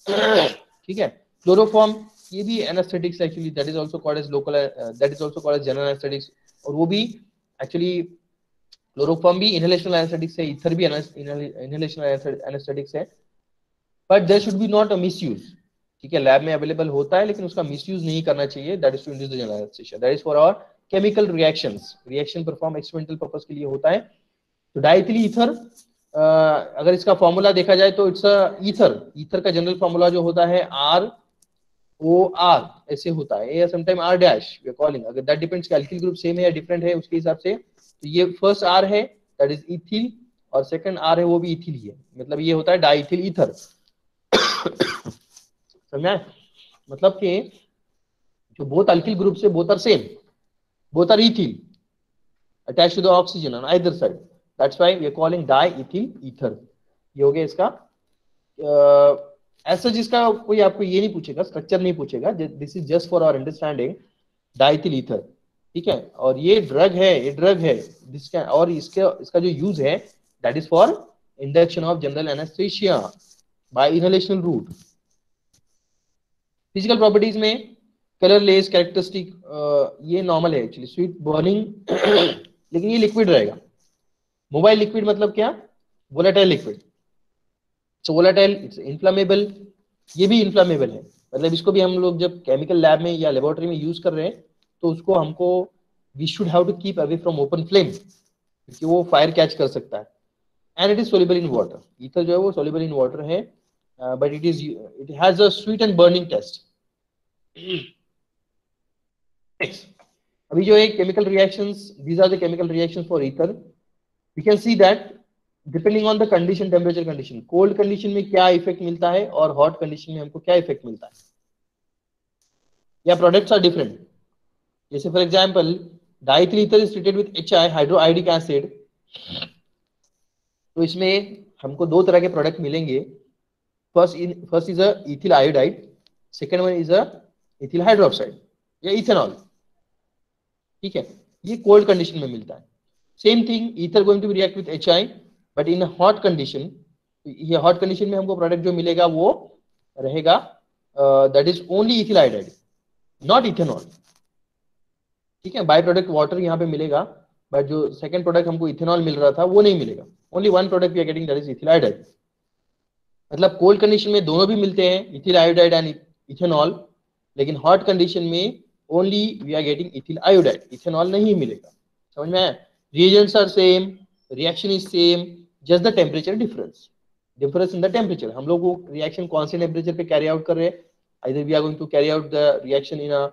B: ठीक है। क्लोरोफॉर्म, ये भी anesthetics actually, that is also called as local, that is also called as general anesthetics, और वो भी एक्चुअली क्लोरोफॉर्म भी इनहेलेशनल एनेस्थेटिक्स है, ईथर भी इनहेलेशनल एनेस्थेटिक्स है, but there should be not a misuse, ठीक है, लैब में अवेलेबल होता है लेकिन उसका मिसयूज नहीं करना चाहिए, that is to induce the general anesthesia, that is for our chemical reactions, reaction perform experimental purpose के लिए होता है। तो डाइथिल ईथर, अगर इसका फॉर्मूला देखा जाए तो इट्स ईथर, ईथर का जनरल फॉर्मूला जो होता है ROR ऐसे होता है, या sometime R dash we are calling, अगर दैट डिपेंड्स कि अल्किल ग्रुप सेम है या डिफरेंट है उसके हिसाब से। तो ये फर्स्ट R है दैट इज इथिल, और सेकंड R है वो भी इथिल ही है, मतलब ये होता है डाइथिल ईथर। समझा? मतलब कि जो बोथ अल्किल ग्रुप से both are same, both are ethyl attached to the oxygen on either side, that's why we are calling diethyl ether। ये हो गया इसका, ऐसा जिसका कोई आपको ये नहीं पूछेगा, स्ट्रक्चर नहीं पूछेगा, this is just for our understanding, diethyl ether, ठीक है। और ये ड्रग है, ये ड्रग है जिसका, और इसका जो यूज है that is for induction of general anesthesia by inhalational route. Physical properties में कलरलेस कैरेक्टरिस्टिक, ये नॉर्मल है एक्चुअली, स्वीट बर्निंग, लेकिन ये लिक्विड रहेगा। मोबाइल लिक्विड मतलब क्या? Volatile liquid, so volatile, it's inflammable, ये भी इन्फ्लामेबल है, मतलब इसको भी हम लोग जब केमिकल लैब में या लेबोरेटरी में यूज कर रहे हैं तो उसको हमको we should have to keep away from open flame, क्योंकि वो फायर कैच कर सकता है, and it is soluble in water, ether जो है वो सोल्यूबल इन वाटर है, but it has a sweet and burning taste. Next, अभी जो है chemical reactions, these are the chemical reactions for ether. We can see that depending on the condition, temperature condition, cold condition में क्या effect मिलता है और hot condition में हमको क्या इफेक्ट मिलता है, या प्रोडक्ट्स आर डिफरेंट. जैसे for example diethyl ether is treated with HI, hydroiodic acid, तो इसमें हमको दो तरह के प्रोडक्ट मिलेंगे. First is a ethyl iodide, second one is a ethyl hydroxide या इथेनॉल. ठीक है, ये कोल्ड कंडीशन में मिलता है. Same thing, ether going to be react with HI, but in hot condition, ये हॉट कंडीशन में हमको प्रोडक्ट जो मिलेगा वो रहेगा that is only ethyl iodide, not ethanol. ठीक है, बाय प्रोडक्ट वाटर यहाँ पे मिलेगा, बट जो सेकंड प्रोडक्ट हमको इथेनॉल मिल रहा था वो नहीं मिलेगा. Only one product we are getting, that is ethyl iodide. मतलब कोल्ड कंडीशन में दोनों भी मिलते हैं, इथिल आयोडाइड एंड इथेनॉल, लेकिन हॉट कंडीशन में only we are getting ethyl iodide, ethanol नहीं मिलेगा. समझ में आया? Reagents are same, reaction is same, just the temperature difference, difference in the temperature. हम लोग वो रिएक्शन कौन से टेम्परेचर पे कैरी आउट कर रहे हैं, either we are going to carry out the reaction in a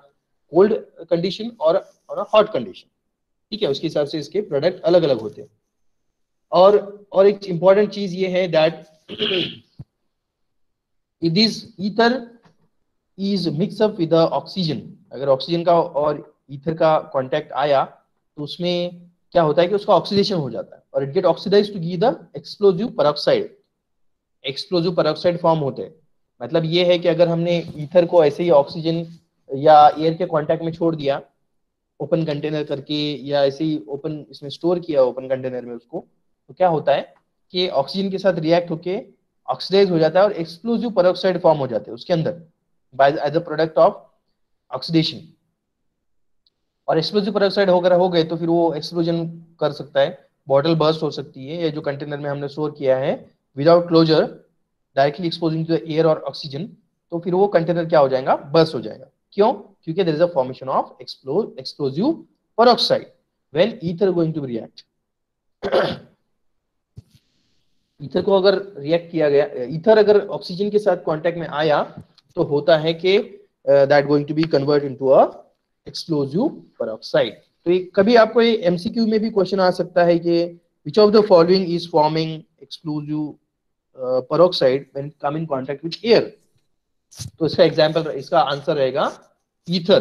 B: cold condition और ऑन अ हॉट कंडीशन. ठीक है, उसके हिसाब से इसके प्रोडक्ट अलग अलग होते हैं. और एक इंपॉर्टेंट चीज ये है that this ether is mix up with oxygen. अगर ऑक्सीजन का और ईथर का कांटेक्ट आया तो उसमें क्या होता है कि उसका ऑक्सीडेशन हो जाता है और it get oxidized to give the explosive peroxide. Explosive peroxide form होते हैं. मतलब ये है कि अगर हमने ईथर को ऐसे ही ऑक्सीजन या एयर के कांटेक्ट में छोड़ दिया ओपन कंटेनर करके, या ऐसे ही ओपन इसमें स्टोर किया ओपन कंटेनर में उसको, तो क्या होता है कि ऑक्सीजन के साथ रिएक्ट होके ऑक्सीडाइज हो जाता है और एक्सप्लोजिव पेरोक्साइड फॉर्म हो जाते हैं उसके अंदर by as a product of oxidation. और एक्सप्लोजिव पेरोक्साइड वगैरह हो गए तो फिर वो एक्सप्लोजन कर सकता है, बॉटल बर्स्ट हो सकती है, या जो कंटेनर में हमने स्टोर किया है without closure directly exposing to the air और ऑक्सीजन, तो फिर वो कंटेनर क्या हो जाएगा, बर्स्ट हो जाएगा. क्यों? क्योंकि there is a formation of explosive peroxide when ether going to react. Ether को अगर रिएक्ट किया गया, ईथर अगर ऑक्सीजन के साथ कांटेक्ट में आया तो होता है कि that going to be convert into a explosive peroxide. तो कभी आपको ये एमसीक्यू में भी क्वेश्चन आ सकता है कि which of the following is forming explosive peroxide when come in contact with air. तो इसका एग्जांपल, इसका आंसर रहेगा ईथर,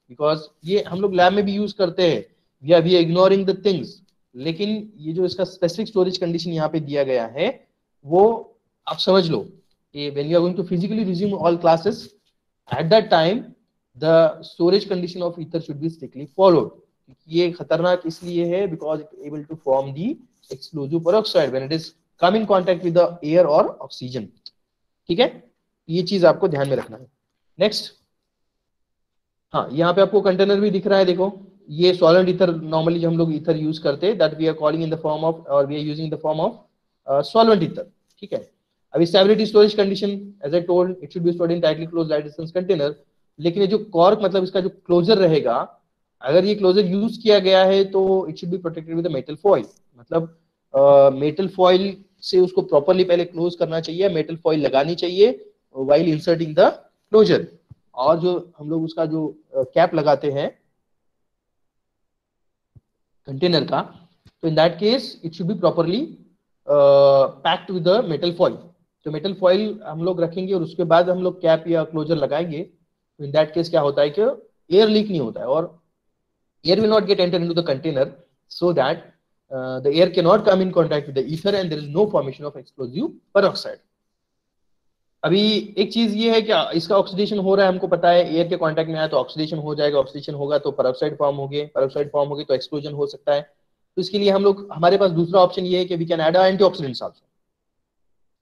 B: बिकॉज ये हम लोग लैब में भी यूज करते हैं. We are ignoring the things, लेकिन ये जो इसका स्पेसिफिक स्टोरेज कंडीशन यहाँ पे दिया गया है वो आप समझ लो कि when you are going to physically resume all classes, at that time the storage condition of ether should be strictly followed. ये खतरनाक इसलिए है because it able to form the explosive peroxide when it is come in contact with the air और oxygen. ठीक है, ये चीज आपको ध्यान में रखना है. नेक्स्ट, हाँ यहाँ पे आपको कंटेनर भी दिख रहा है, देखो ये सॉलिड ईथर, नॉर्मली जो हम लोग ईथर यूज करते हैं that we are calling in the form of, और we are using the form of solvent ether. ठीक है, अभी stability storage condition as I told it should be stored in tightly closed light distance container. लेकिन ये जो cork, मतलब इसका जो क्लोजर रहेगा, अगर ये क्लोजर यूज किया गया है तो it should be protected with metal foil. मतलब मेटल फॉइल से उसको प्रॉपरली पहले क्लोज करना चाहिए, मेटल फॉइल लगानी चाहिए व्हाइल इंसर्टिंग द क्लोजर. और जो हम लोग उसका जो कैप लगाते हैं कंटेनर का, तो in that case it should be properly packed with the metal foil. तो मेटल फॉइल हम लोग रखेंगे और उसके बाद हम लोग कैप या क्लोजर लगाएंगे, तो इन दैट केस क्या होता है कि एयर लीक नहीं होता है और air will not get entered into the container, so that the air cannot come in contact with the ether and there is no formation of explosive peroxide. अभी एक चीज ये है कि इसका ऑक्सीडेशन हो रहा है, हमको पता है एयर के कांटेक्ट में आया तो ऑक्सीडेशन हो जाएगा, ऑक्सीडेशन होगा तो पेरोक्साइड फॉर्म होंगे, पेरोक्साइड फॉर्म होगी तो एक्सप्लोजन हो सकता है. तो इसके लिए हम लोग, हमारे पास दूसरा ऑप्शन ये है कि we can add antioxidants also.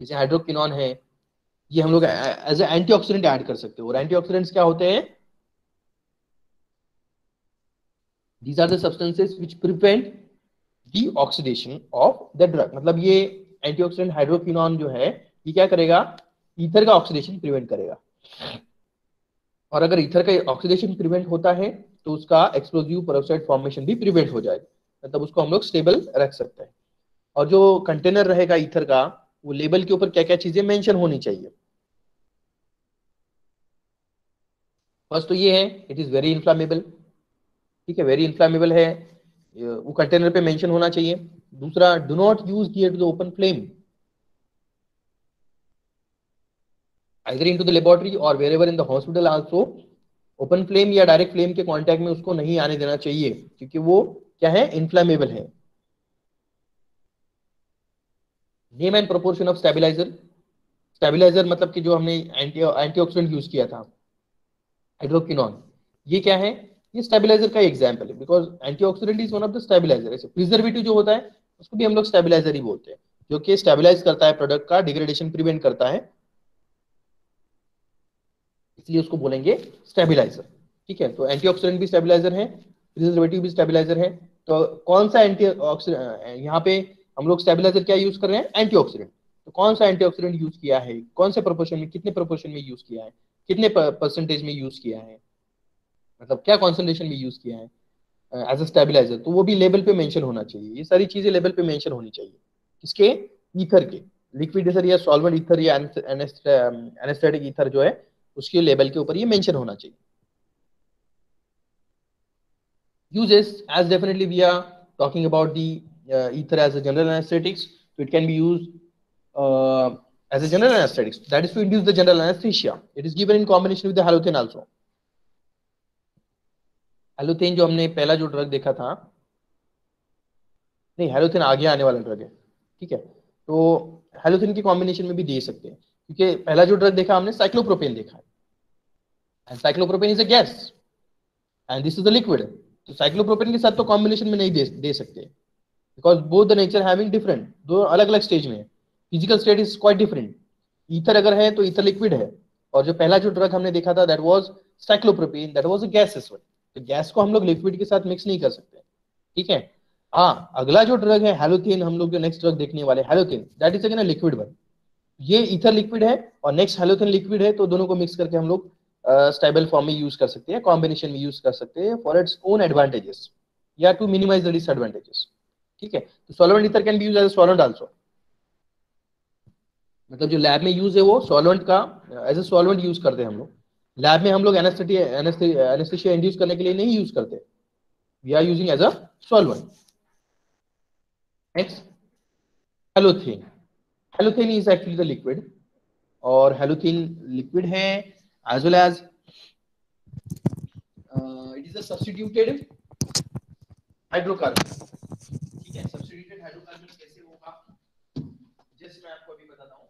B: जैसे हाइड्रोक्विनोन है, ये हम लोग एज ए एंटीऑक्सीडेंट ऐड कर सकते हो. और एंटीऑक्सीडेंट्स क्या होते हैं? These are the substances which prevent the oxidation of the drug. मतलब ये एंटीऑक्सीडेंट हाइड्रोक्विनोन जो है ये क्या करेगा, ईथर का ऑक्सीडेशन प्रिवेंट करेगा. और अगर ईथर का ऑक्सीडेशन प्रिवेंट होता है तो उसका एक्सप्लोजिव पेरोक्साइड फॉर्मेशन भी प्रिवेंट हो जाएगा. मतलब उसको हम लोग स्टेबल रख सकते हैं. और जो कंटेनर रहेगा ईथर का, वो लेबल के ऊपर क्या क्या चीजें मेंशन होनी चाहिए. फर्स्ट तो ये है, इट इज वेरी इन्फ्लामेबल. ठीक है, वेरी इन्फ्लामेबल है, वो कंटेनर पे मेंशन होना चाहिए। दूसरा, do not use near to the open flame, either into the laboratory और wherever in the hospital also. Open flame या डायरेक्ट फ्लेम के कांटेक्ट में उसको नहीं आने देना चाहिए, क्योंकि वो क्या है, इन्फ्लामेबल है। Name and proportion of stabilizer, stabilizer मतलब कि जो हमने एंटीऑक्सीडेंट यूज किया था, हाइड्रोक्विनोन, ये क्या है, ये स्टेबलाइजर का एग्जांपल है, because antioxidant is one of the stabilizer. ऐसे प्रिजर्वेटिव जो होता है उसको भी हम लोग स्टेबलाइजर ही बोलते हैं, जो कि स्टेबलाइज करता है प्रोडक्ट का, डिग्रेडेशन प्रिवेंट करता है, इसलिए उसको बोलेंगे स्टेबलाइजर। ठीक है, तो एंटीऑक्सीडेंट भी स्टेबलाइजर है, प्रिजर्वेटिव भी स्टेबलाइजर है। तो कौन सा एंटीऑक्सीडेंट, यहाँ पे हम लोग स्टेबलाइजर क्या यूज कर रहे हैं, एंटीऑक्सीडेंट। तो कौन सा एंटीऑक्सीडेंट यूज किया है, कौन से प्रोपोर्शन में, कितने प्रोपोर्शन में यूज किया है, कितने परसेंटेज में यूज किया है, मतलब क्या कॉन्सेंट्रेशन में यूज किया है एज अ स्टेबलाइजर, तो वो भी लेवल पे मेंशन होना चाहिए। ये सारी चीजें लेवल पे मेंशन होनी चाहिए। किसके, ईथर के, लिक्विड ईथर या सॉल्वेंट ईथर या एनेस्थेटिक ईथर जो है, उसके लेवल के ऊपर ये मेंशन होना चाहिए। Uses, as definitely we are talking about the ether as a general anesthetics, so it can be used as a general anesthetics, that is to induce the general anesthesia. It is given in combination with the halothane also. Halothane जो हमने पहला जो drug देखा था, नहीं halothane आगे आने वाला ड्रग है, ठीक है, तो हेलोथेन की कॉम्बिनेशन में भी दे सकते हैं, क्योंकि पहला जो ड्रग देखा हमने साइक्लोप्रोपेन देखा है, and cyclopropane is a gas and this is a liquid. तो साइक्लोप्रोपेन के साथ तो कॉम्बिनेशन में नहीं दे सकते, because both the nature having different, दो अलग अलग स्टेज में है, physical state is quite different. Ether अगर है तो ईथर लिक्विड है, और जो पहला जो ड्रग हमने देखा था that was cyclopropane, that was a gas as well. तो गैस को हम लोग लिक्विड के साथ मिक्स नहीं कर सकते, ठीक है। हाँ, अगला जो ड्रग है हेलोथेन, हम लोग जो नेक्स्ट ड्रग देखने वाले halothane, that is again a liquid one. ये ईथर लिक्विड है और नेक्स्ट हेलोथेन लिक्विड है, तो दोनों को मिक्स करके हम लोग स्टेबल फॉर्म में यूज कर सकते हैं, कॉम्बिनेशन में यूज कर सकते हैं फॉर इट्स ओन एडवांटेजेस या टू मिनिमाइज द डिसएडवांटेजेस। ठीक है, तो solvent ether can be use as a solvent also, मतलब जो लैब में यूज है वो सॉल्वेंट का एज अ सॉल्वेंट यूज करते हैं हम लोग। लैब में हम लोग एनेस्थेसिया इंड्यूस करने के लिए नहीं यूज करते, we are using as a solvent. Next, halothane. Halothane is actually the liquid, और हेलोथेन लिक्विड है as well as it is a substituted hydrocarbon. ठीक है, सब्स्टिट्यूटेड हाइड्रोकार्बन कैसे होगा, जस्ट मैं आपको अभी बताता हूँ।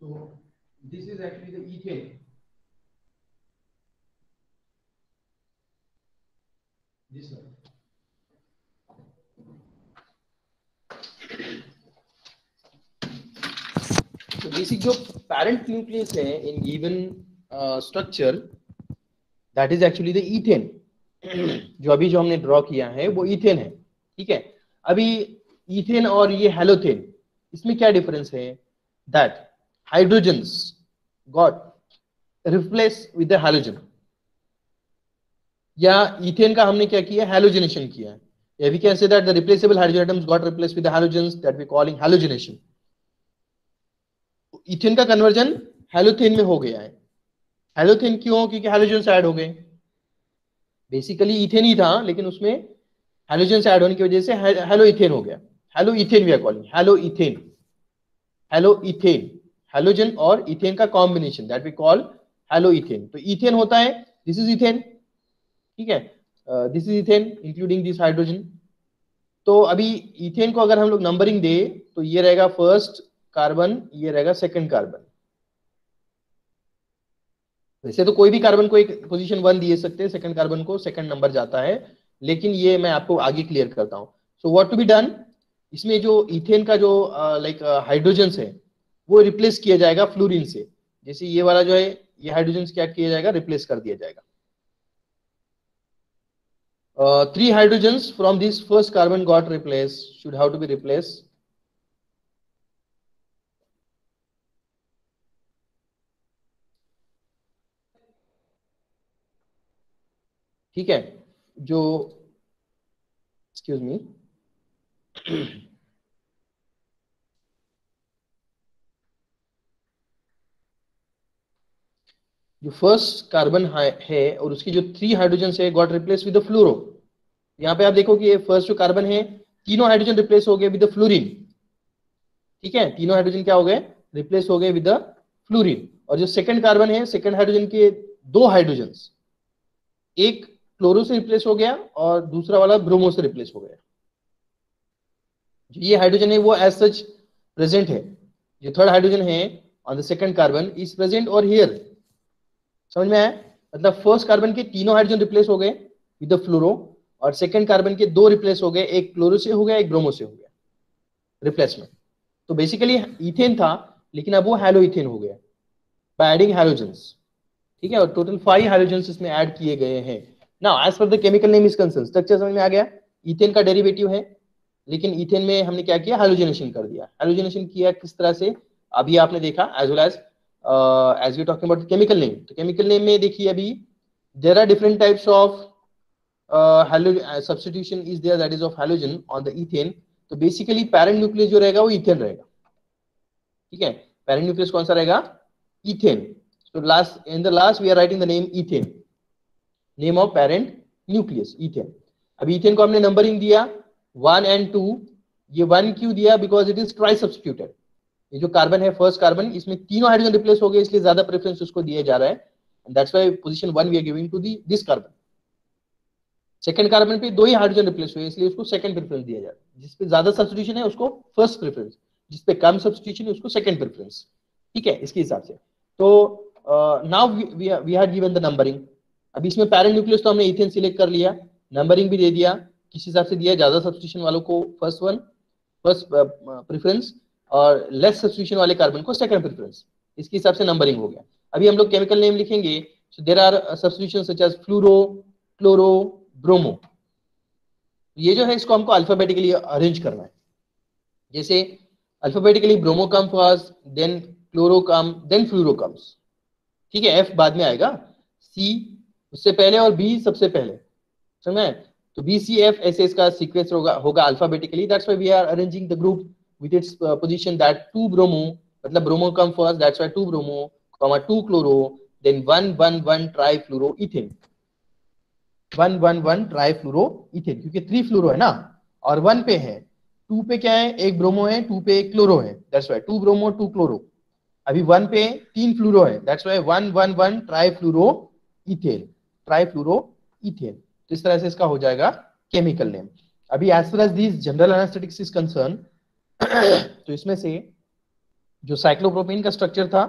B: So this is actually the ethane. This one. तो बेसिक जो पैरेंट न्यूक्लियस है in given structure, that is actually the ethane. जो अभी जो हमने ड्रॉ किया है वो ईथेन है, ठीक है। अभी ईथेन और ये हेलोथेन, इसमें क्या डिफरेंस है, that hydrogens got replace with the halogen, या ईथेन का हमने क्या किया, हैलोजनेशन किया है, या we can say that the replaceable hydrogen atoms got replace with the halogens, that we calling halogenation. Ethane का कन्वर्जन हेलोथेन में हो गया है। हेलोथेन क्यों, क्योंकि हेलोजन ऐड हो गए, बेसिकली इथेन ही था लेकिन उसमें हेलोजन ऐड होने की वजह से हेलो इथेन हो गया। Halo ethane we are calling, halo ethane, halo ethane, halogen और इथेन का combination, that we call halo ethane. तो इथेन होता है, दिस इज इथेन, ठीक है, this is ethane including this hydrogen. तो अभी इथेन को अगर हम लोग नंबरिंग दे तो ये रहेगा फर्स्ट कार्बन, ये रहेगा सेकंड कार्बन। वैसे तो कोई भी कार्बन को एक पोजीशन 1 दे सकते हैं, सेकंड कार्बन को सेकंड नंबर जाता है, लेकिन ये मैं आपको आगे क्लियर करता हूं। So what to be done, इसमें जो इथेन का जो लाइक हाइड्रोजन्स है वो रिप्लेस किया जाएगा फ्लोरीन से। जैसे ये वाला जो है, ये हाइड्रोजन्स क्या किया जाएगा, रिप्लेस कर दिया जाएगा। 3 hydrogens from this first carbon got replaced, should have to be replaced ठीक है, जो एक्सक्यूज मी, जो फर्स्ट कार्बन है और उसकी जो 3 हाइड्रोजन है गॉट रिप्लेस विद द फ्लोरो। यहाँ पे आप देखो कि ये फर्स्ट जो कार्बन है तीनों हाइड्रोजन रिप्लेस हो गए विद द फ्लोरीन। ठीक है, तीनों हाइड्रोजन क्या हो गए, रिप्लेस हो गए विद द फ्लोरीन। और जो सेकंड कार्बन है, सेकंड हाइड्रोजन के 2 हाइड्रोजन, एक क्लोरो से रिप्लेस हो गया और दूसरा वाला ब्रोमो से रिप्लेस हो गया। जो ये हाइड्रोजन है वो एज सच प्रेजेंट है। जो थर्ड हाइड्रोजन है on the second carbon is present और हियर। समझ में आया? मतलब फर्स्ट कार्बन के तीनों हाइड्रोजन रिप्लेस हो गए विद द फ्लोरो और सेकंड कार्बन के 2 रिप्लेस हो गए, एक क्लोरो से हो गया, एक ब्रोमो से हो गया रिप्लेसमेंट। तो बेसिकली इथेन था लेकिन अब वो हैलो इथेन हो गया बाय एडिंग हैलोजेंस। ठीक है, और टोटल 5 हैलोजेंस इसमें ऐड किए गए हैं। Now as per the chemical name is concern, structure समझ में आ गया? इथेन का डेरिवेटिव है लेकिन इथेन में हमने क्या किया, हैलोजेनेशन कर दिया। हैलोजेनेशन किया किस तरह से, अभी आपने देखा as well as we talking about chemical name. तो केमिकल नेम में देखिए अभी there are different types of substitution is there that is of halogen on the ethane. तो बेसिकली पैरेंट न्यूक्लियस जो रहेगा वो इथेन रहेगा। ठीक है, पैरेंट न्यूक्लियस कौन सा रहेगा, ethane. So last in the last we are writing the name ethane, name of parent nucleus ethane. अभी इथेन को हमने नंबरिंग दिया 1 and 2। ये 1 क्यों दिया, because it is try substituted. ये जो कार्बन है फर्स्ट कार्बन, इसमें तीनों हाइड्रोजन रिप्लेस हो गए इसलिए ज्यादा प्रेफरेंस उसको दिया जा रहा है। And that's why position 1 we are giving to this carbon. Second carbon पे 2 ही हाइड्रोजन रिप्लेस हुए इसलिए उसको सेकंड प्रेफरेंस दिया जा रहा है। जिसपे ज्यादा सब्स्टिट्यूशन है उसको फर्स्ट प्रेफरेंस, जिसपे कम सब्स्टिट्यूशन है उसको सेकंड प्रेफरेंस। ठीक है, इसके हिसाब से। तो now we had given the numbering. अभी इसमें पैरेंट न्यूक्लियस तो हमने इथेन सिलेक्ट कर लिया, नंबरिंग भी दे दिया, किस हिसाब से दिया, ज्यादा सब्स्टिट्यूशन वालों को फर्स्ट प्रेफरेंस और लेस सब्स्टिट्यूशन वाले कार्बन को सेकंड प्रेफरेंस। इसके हिसाब से नंबरिंग हो गया। अभी हम लोग केमिकल नेम लिखेंगे। So there are substitution such as fluoro, chloro, bromo. ये जो है इसको हमको अल्फाबेटिकली अरेंज करना है। जैसे alphabetically bromo come first, then chloro come, then fluoro comes. ठीक है, एफ बाद में आएगा, सी उससे पहले और बी सबसे पहले। समझ में? तो बी सी एफ ऐसे इसका सीक्वेंस होगा alphabetically. That's why we are arranging the group with its position that 2 bromo, मतलब bromo come first, that's why 2 bromo, 2 chloro, then 1 try fluoro ethane. 1 try fluoro ethane, क्योंकि 3 fluoro है ना और 1 पे है, 2 पे क्या है, एक ब्रोमो है, 2 पे एक क्लोरो है, दैट्स व्हाई 2 ब्रोमो 2 क्लोरो। अभी 1 पे 3 फ्लूरो है, that's why 1 try fluoro ethane, try fluoro ethane. तो इस तरह से इसका हो जाएगा केमिकल नेम। अभी as far as this general anaesthetics is concern, तो इसमें से जो साइक्लोप्रोपेन का स्ट्रक्चर था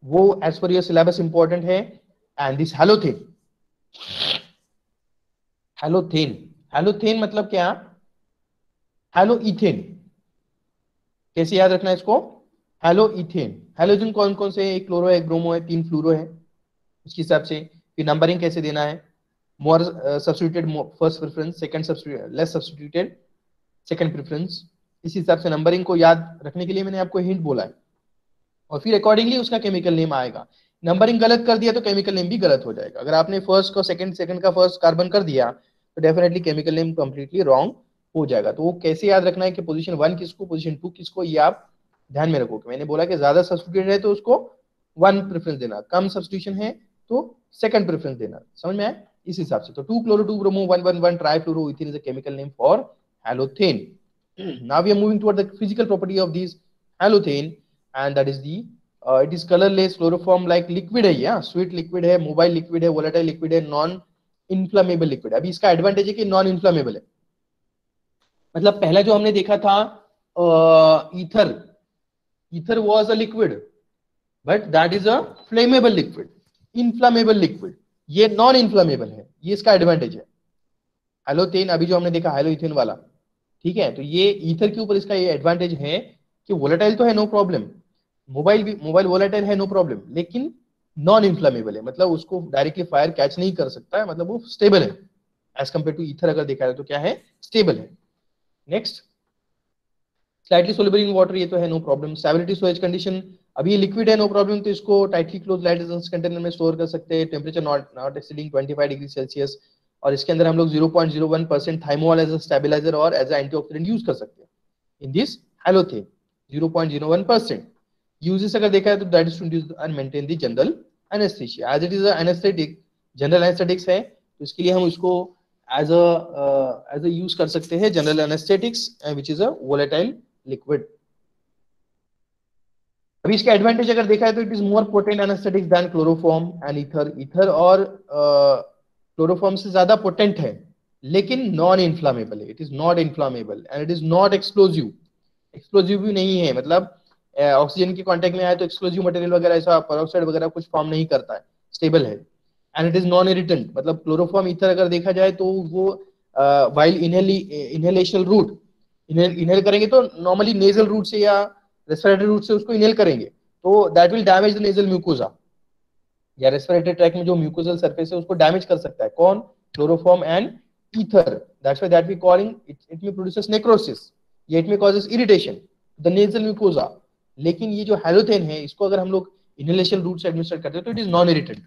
B: वो as per your syllabus important है। And this halothane, halothane, halothane मतलब क्या, हैलो इथेन। कैसे याद रखना है इसको, हैलो इथेन। हैलोजन कौन कौन से, एक क्लोरो है, एक ब्रोमो है, 3 फ्लूरो है, उसके हिसाब से। फिर नंबरिंग कैसे देना है, मोर substituted first preference, second substituted, less substituted second preference. इस हिसाब से नंबरिंग को याद रखने के लिए मैंने आपको हिंट बोला है और फिर अकॉर्डिंगली उसका केमिकल नेम आएगा। नंबरिंग गलत कर दिया तो केमिकल नेम भी गलत हो जाएगा। अगर आपने फर्स्ट को सेकंड, सेकंड का फर्स्ट कार्बन कर दिया तो definitely chemical name completely wrong हो जाएगा। तो वो कैसे याद रखना है कि पोजीशन 1 किसको, पोजीशन 2 किसको, ये आप ध्यान में रखो। मैंने बोला कि ज्यादा सब्स्टिट्यूटेड है तो उसको 1 प्रेफरेंस देना, कम सब्स्टिट्यूशन है तो सेकंड प्रेफरेंस देना। समझ में आया? इस हिसाब से। तो 2 chloro 2 bromo 1 try fluoro ethane is a chemical name for हैलोथेन। Now we are moving toward the physical property of these halothane, and that is the it is colorless, chloroform like liquid है, या sweet liquid है, mobile liquid है, volatile liquid है, non inflammable liquid। अभी इसका advantage है कि non inflammable है। मतलब पहला जो हमने देखा था ether, ether was a liquid but that is a flammable liquid, inflammable liquid. ये नॉन इन्फ्लामेबल है, ये इसका एडवांटेज है। हैलोथेन अभी जो हमने देखा हैलोइथेन वाला, ठीक है, तो ये ईथर के ऊपर इसका ये एडवांटेज है कि वोलेटाइल तो है, नो प्रॉब्लम, मोबाइल वोलेटाइल है, नो प्रॉब्लम, लेकिन नॉन इन्फ्लामेबल है, मतलब उसको डायरेक्टली फायर कैच नहीं कर सकता है, मतलब वो स्टेबल है एज कंपेयर टू ईथर। अगर देखा जाए तो क्या है, स्टेबल है। Next, slightly soluble in water, ये तो है, no problem. Stability storage condition, अभी ये लिक्विड है, नो प्रॉब्लम, तो इसको tightly close light resistance container में स्टोर कर सकते हैं। Temperature not exceeding 25 degree Celsius, और इसके अंदर हम लोग 0.01% थाइमोल एज अ स्टेबलाइजर और एज अ एंटीऑक्सीडेंट यूज कर सकते हैं इन दिस हैलोथेन 0.01%। यूजेस अगर देखा है तो that is to induce and maintain the general anaesthesia as it is anaesthetic, general anaesthetics है तो इसके लिए हम उसको एज अ यूज कर सकते हैं general anaesthetics which is a volatile liquid. अभी इसका एडवांटेज अगर देखा है तो it is more potent anaesthetics than chloroform and ether. Ether और क्लोरोफॉर्म से ज्यादा पोटेंट है लेकिन नॉन इन्फ्लामेबल है, it is not inflammable and it is not explosive. Explosive भी नहीं है, मतलब ऑक्सीजन के कांटेक्ट में आए तो एक्सप्लोजिव मटेरियल वगैरह ऐसा पेरोक्साइड वगैरह कुछ फॉर्म नहीं करता है, स्टेबल है। And it is non irritant, मतलब क्लोरोफॉर्म ईथर अगर देखा जाए तो वो वाइल इनहेलेशन रूट इनहेल करेंगे तो नॉर्मली नेजल रूट से या रेस्पिरेटरी रूट से उसको इनहेल करेंगे तो that will damage the nasal mucosa या रेस्पिरेटरी ट्रैक में जो म्यूकोजल सरफेस है उसको डैमेज कर सकता है। कौन? Chloroform and ether. That's why that we calling it में प्रोड्यूसेस नेक्रोसिस या इट में causes irritation the nasal mucosa. लेकिन ये जो हैलोथेन है इसको अगर हम लोग इनहेलेशन रूट से एडमिनिस्टर करते हैं तो इट इज नॉन इरिटेंट,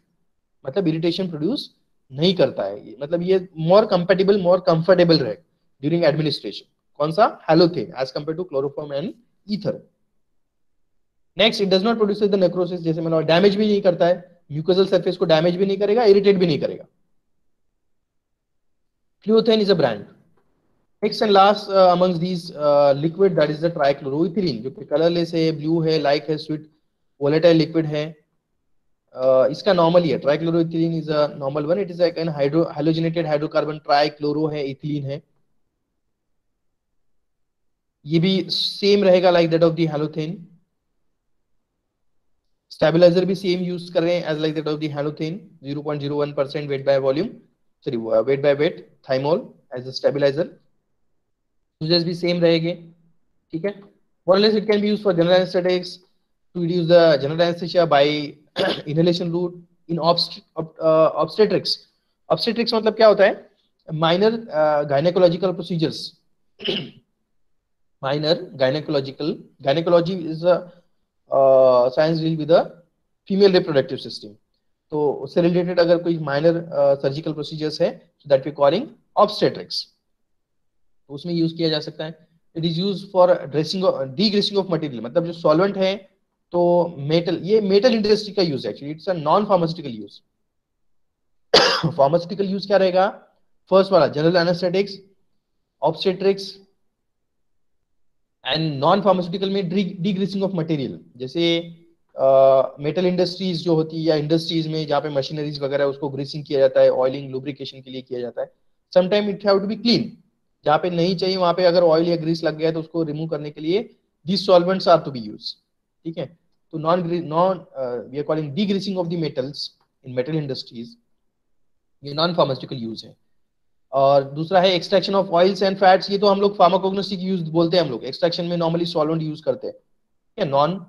B: मतलब इरिटेशन प्रोड्यूस नहीं करता है ये, मतलब ये मोर कंपेटेबल मोर कंफर्टेबल रहे ड्यूरिंग एडमिनिस्ट्रेशन। कौन सा? Halothane as compare to chloroform and ether. Next, it does not produce the necrosis, जैसे मैंने डैमेज भी नहीं करता है, म्यूकोजल सरफेस को डैमेज भी नहीं करेगा, इरिटेट भी नहीं करेगा। Fluothane is a brand. Next and last amongst these liquid that is the trichloroethylene, जो कि कलरलेस है, ब्लू है, लाइक है, स्वीट वोलेटाइल लिक्विड है। इसका नॉर्मल है trichloroethylene is a normal one, it is like an hydrogenated hydrocarbon, trichloro है, ethylene है। ये भी सेम रहेगा like that of the halothane. Stabilizer भी सेम यूज कर रहे हैं as like that of the halothane, 0.01% weight by volume, sorry weight by weight thymol as a stabilizer. Uses भी सेम रहेंगे, ठीक है। more or less it can be used for general anesthetics to reduce the general anesthesia by inhalation route in obstetrics। obstetrics मतलब क्या होता है? minor gynecological procedures minor gynecology is a science deal with the female reproductive system। तो उससे related अगर कोई minor surgical procedures है so that we calling obstetrics, तो उसमें यूज किया जा सकता है। It is use for dressing degreasing of material, मतलब जो सॉल्वेंट है तो मेटल, ये मेटल इंडस्ट्री का यूज है actually, it's a non pharmaceutical use. Pharmaceutical use क्या रहेगा? फर्स्ट वाला general anaesthetics, obstetrics and non pharmaceutical में डीग्रेसिंग ऑफ मटेरियल, जैसे मेटल इंडस्ट्रीज जो होती है या इंडस्ट्रीज में जहाँ पे मशीनरीज वगैरह उसको ग्रीसिंग किया जाता है, ऑयलिंग लुब्रिकेशन के लिए किया जाता है। Sometime it have to be clean, जहाँ पे नहीं चाहिए वहां पे अगर ऑयल या ग्रीस लग गया है तो उसको रिमूव करने के लिए these solvents are to be use, ठीक है। तो non we are calling degreasing of the metals in metal industries, ये नॉन फार्मास्यूटिकल यूज है। और दूसरा है extraction of oils and fats, ये तो हम लोग फार्माकोग्नोस्टिक यूज बोलते हैं, हम लोग एक्सट्रैक्शन में नॉर्मली सॉल्वेंट यूज करते हैं, ठीक है। Non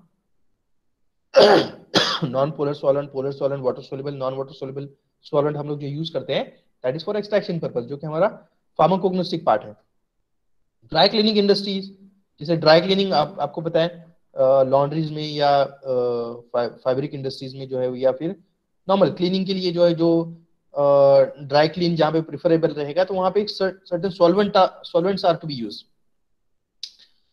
B: non polar solvent, polar solvent, water soluble, non water soluble solvent हम लोग जो यूज करते हैं that is for extraction purpose, जो कि हमारा फार्माकोग्नोस्टिक पार्ट है। ड्राई क्लीनिंग इंडस्ट्रीज, जैसे ड्राई क्लीनिंग आपको पता है लॉन्ड्रीज में या फैब्रिक इंडस्ट्रीज में जो है, या फिर नॉर्मल क्लीनिंग के लिए जो है, जो ड्राई क्लीन जहाँ पे प्रिफरेबल रहेगा तो वहाँ पे एक certain solvents are to be use.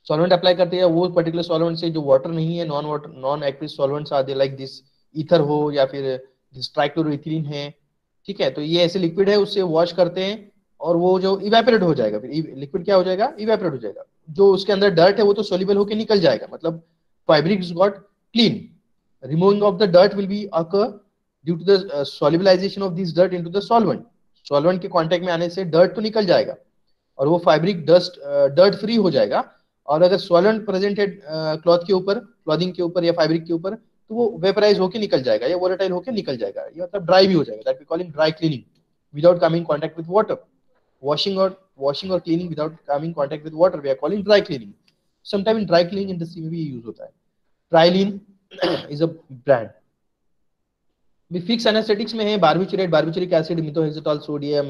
B: Solvent apply करते हैं वो पर्टिकुलर सॉल्वेंट से जो वाटर नहीं है, non water non aqueous solvents are they like this ether हो या फिर दिस ट्राइक्लोरोइथिलीन है, ठीक है। तो ये ऐसे लिक्विड है, उससे वॉश करते हैं और वो जो इवेपोरेट हो जाएगा, फिर लिक्विड क्या हो जाएगा? इवेपोरेट हो जाएगा। जो उसके अंदर डर्ट है वो तो सोल्यूबल होकर निकल जाएगा, मतलब fabrics got clean. Removing of the dirt will be occur due to the solubilization of this dirt into the solvent. Solvent के कांटेक्ट में आने से डर्ट तो निकल जाएगा और वो फैब्रिक डर्ट फ्री हो जाएगा। और अगर सॉल्वेंट प्रेजेंट है क्लॉथ के ऊपर, क्लॉथिंग के ऊपर या फैब्रिक के ऊपर, तो वो वेपराइज होकर निकल जाएगा या वोलेटाइल होकर निकल जाएगा, ये मतलब ड्राई भी हो जाएगा। That we calling dry cleaning without coming contact with water. Washing और cleaning without coming contact with water we are calling dry cleaning. Sometime in dry cleaning industry में भी यूज होता है। Trilene is a brand. Fix anaesthetics में है barbiturate, barbituric acid, methohexital sodium,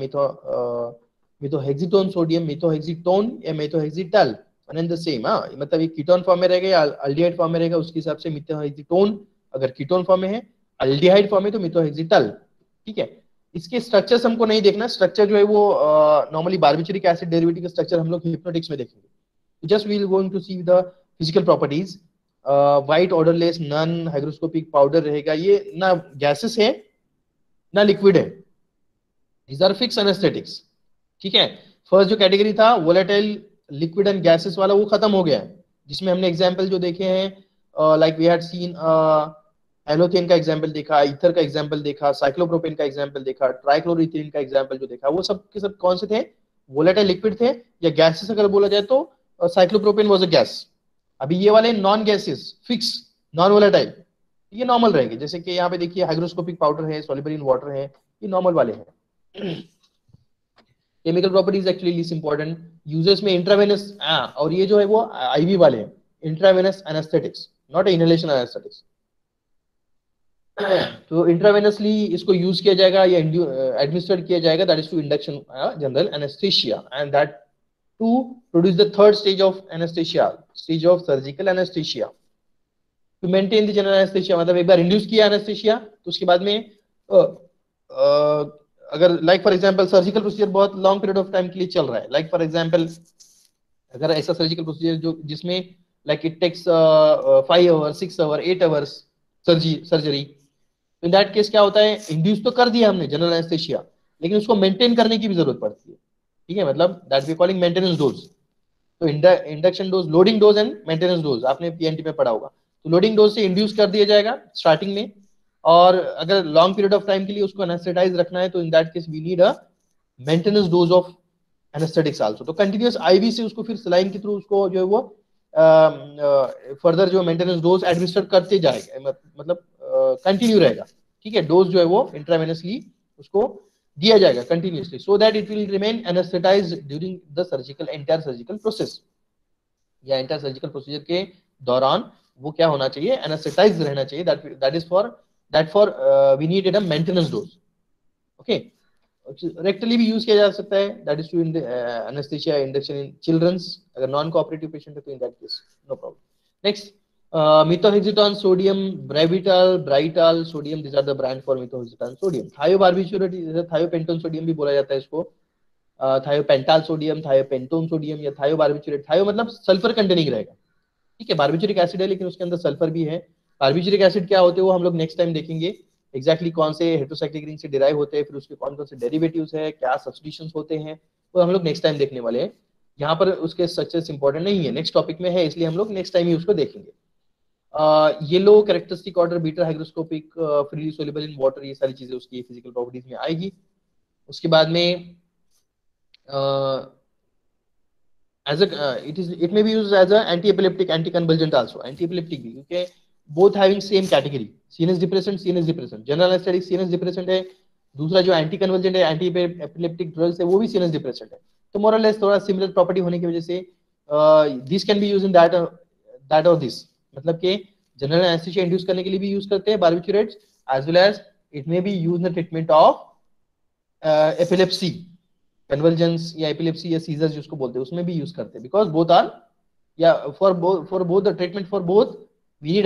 B: methohexitone sodium, methohexitone या methohexital, one and the same. हाँ, मतलब ये कीटोन फॉर्म में रहेगा या अल्डिहाइड फॉर्म में रहेगा, उसके हिसाब से मिथोहेक्सिटोन अगर कीटोन फॉर्म में है, अल्डिहाइड फॉर्म में तो मिथोहेक्सिटल, ठीक है। इसके स्ट्रक्चर्स हमको नहीं देखना, स्ट्रक्चर जो है वो नॉर्मली बार्बिट्यूरिक एसिड डेरिवेटिव का स्ट्रक्चर हम लोग हिप्नोटिक्स में देखेंगे। Just we will going to see the physical properties. White odourless non hygroscopic powder रहेगा, ये ना गैसेस है ना लिक्विड है, दीज आर फिक्स एनेस्थेटिक्स। ठीक है, फर्स्ट जो कैटेगरी था वोलेटाइल लिक्विड एंड गैसेस वाला वो खत्म हो गया है, जिसमें हमने एग्जांपल जो देखे हैं लाइक वी हैड सीन एलोथेन का एग्जांपल देखा, ईथर का एग्जांपल देखा, साइक्लोप्रोपेन का एग्जांपल देखा, ट्राइक्लोरोइथेन का एग्जांपल जो देखा, वो सब के सब कौन से थे, वोलेटाइल लिक्विड थे या गैसेस अगर बोला जाए तो साइक्लोप्रोपेन वाज अ गैस। अभी ये वाले non gases fix non volatile, ये नॉर्मल रहेंगे, जैसे कि यहाँ पे देखिए हाइग्रोस्कोपिक पाउडर है, सॉल्युबल इन वाटर है, ये नॉर्मल वाले हैं। Chemical properties actually least important users में इंट्रावेनस, और ये जो है वो आईवी वाले हैं, intravenous anaesthetics not inhalation anaesthetics. तो इंट्रावेनसली इसको यूज किया जाएगा या एडमिनिस्ट्रेट किया जाएगा, that is to induction general anaesthesia, and that to produce the third stage of anaesthesia, stage of surgical anaesthesia. To maintain the general anaesthesia मतलब एक बार induce किया एनेस्थेशिया तो उसके बाद में अगर like for example surgical procedure बहुत long period of time के लिए चल रहा है, लाइक फॉर एग्जांपल अगर ऐसा सर्जिकल प्रोसीजर जो जिसमें like it takes 5 hours 6 hours 8 hours surgery, in that case क्या होता है, इंड्यूस तो कर दिया हमने जनरल एनेस्थेशिया, लेकिन उसको मेंटेन करने की भी जरूरत पड़ती है। ठीक है, मतलब that we calling maintenance dose. तो induction dose, loading dose and maintenance dose आपने पीएनटी में पढ़ा होगा। तो लोडिंग डोज से इंड्यूस कर दिया जाएगा स्टार्टिंग में, और अगर लॉन्ग पीरियड ऑफ टाइम के लिए उसको एनेस्थेटाइज रखना है तो in that case we need a maintenance dose of anaesthetics also. तो कंटिन्यूअस आईवी से उसको फिर सलाइन के थ्रू उसको जो है वो फर्दर जो मेंटेनेंस डोज एडमिनिस्टर करते जाएगा, मतलब कंटिन्यू रहेगा। ठीक है, डोज जो है वो इंट्रावेनसली उसको दिया जाएगा continuously, so that it will remain anaesthetized during the surgical entire surgical process, या एंटायर सर्जिकल प्रोसीजर के दौरान वो क्या होना चाहिए, एनेस्थेटाइज रहना चाहिए। That is for we needed a maintenance dose. Okay, rectally भी यूज किया जा सकता है, that is to anaesthesia induction in childrens, अगर नॉन कोऑपरेटिव पेशेंट है तो in that case no problem. Next methoxyton sodium, Bravital, Brital sodium, these are the brand for methoxyton sodium. Thiobarbiturate, thiopentone sodium भी बोला जाता है इसको, थायोपेंटाल sodium, thiopentone sodium या थायोबार्बिचुरेट। थायो मतलब सल्फर कंटेनिंग रहेगा। ठीक है, बार्बिचुरिक एसिड है लेकिन उसके अंदर सल्फर भी है। बार्बिचुरिक एसिड क्या होते हैं वो हम लोग नेक्स्ट टाइम देखेंगे, एक्जैक्टली कौन से हेटेरोसाइक्लिक रिंग से डिराइव होते हैं, फिर उसके कौन कौन से डेरिवेटिव्स है, क्या सब्स्टिट्यूशंस होते हैं, वो हम लोग नेक्स्ट टाइम देखने वाले हैं। यहाँ पर उसके स्ट्रक्चर्स इंपॉर्टेंट नहीं है, नेक्स्ट टॉपिक में है, इसलिए हम लोग नेक्स्ट टाइम ही उसको देखेंगे। Yellow characteristic order, beta hygroscopic, freely soluble in water, ये सारी चीजें उसकी फिजिकल प्रॉपर्टीज में आएगी। उसके बाद में it may be used as a anti-epileptic, anti-convulsant also, anti-epileptic भी, क्योंकि both having same category, CNS depressant, general anesthetic CNS depressant है, दूसरा जो एंटी कन्वर्जेंट है, एंटी एपिलेप्टिक ड्रग्स है, वो भी सीएनएस डिप्रेसेंट है। तो मोर और लेस थोड़ा सिमिलर प्रॉपर्टी होने की वजह से this can be use in that और दिस, मतलब कि जनरल एनेस्थीसिया इंड्यूस करने के लिए भी यूज करते हैं barbiturates, as well as it may be use in treatment of epilepsy, convulsions या एपिलेप्सी या सीजर्स जिसको बोलते हैं, उसमें भी यूज करते हैं, बिकॉज बोथ आर, या for both the treatment for both we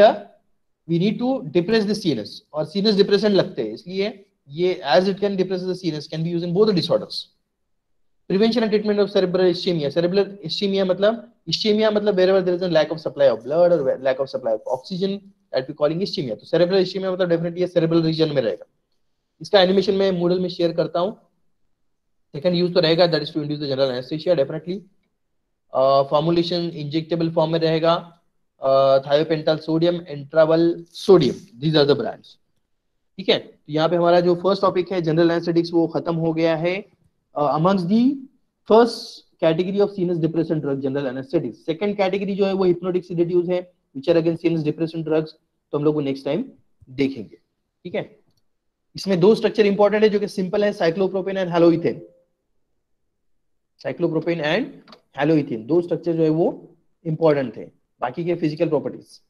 B: need to depress the CNS, और सीएनएस डिप्रेसेंट लगते हैं, इसलिए ये as it can depress the CNS can be used in both the disorders. Prevention and treatment of cerebral ischemia. Cerebral ischemia मतलब wherever there is a lack of supply of blood or lack of supply of oxygen, that we calling ischemia. तो cerebral ischemia मतलब definitely ये cerebral region में रहेगा। इसका animation मैं Moodle में share करता हूँ। सेकंड यूज तो रहेगा, that is to induce the general anesthesia definitely. Formulation injectable form में रहेगा, thiopental sodium, entraval sodium, these are the brands. ठीक है, तो यहाँ पे हमारा जो फर्स्ट टॉपिक है जनरल एनेस्थेटिक्स वो खत्म हो गया है। Amongst the first category of CNS depressant drug general anaesthetics, second category जो है वो हिप्नोटिक सेडेटिव्स है which are against CNS depressant drugs, तो हम लोग वो नेक्स्ट टाइम देखेंगे। ठीक है, इसमें दो स्ट्रक्चर इंपॉर्टेंट है जो कि सिंपल है, साइक्लोप्रोपेन एंड हैलोइथेन। साइक्लोप्रोपेन एंड हैलोइथेन दो स्ट्रक्चर जो है वो इंपॉर्टेंट थे, बाकी के फिजिकल प्रॉपर्टीज।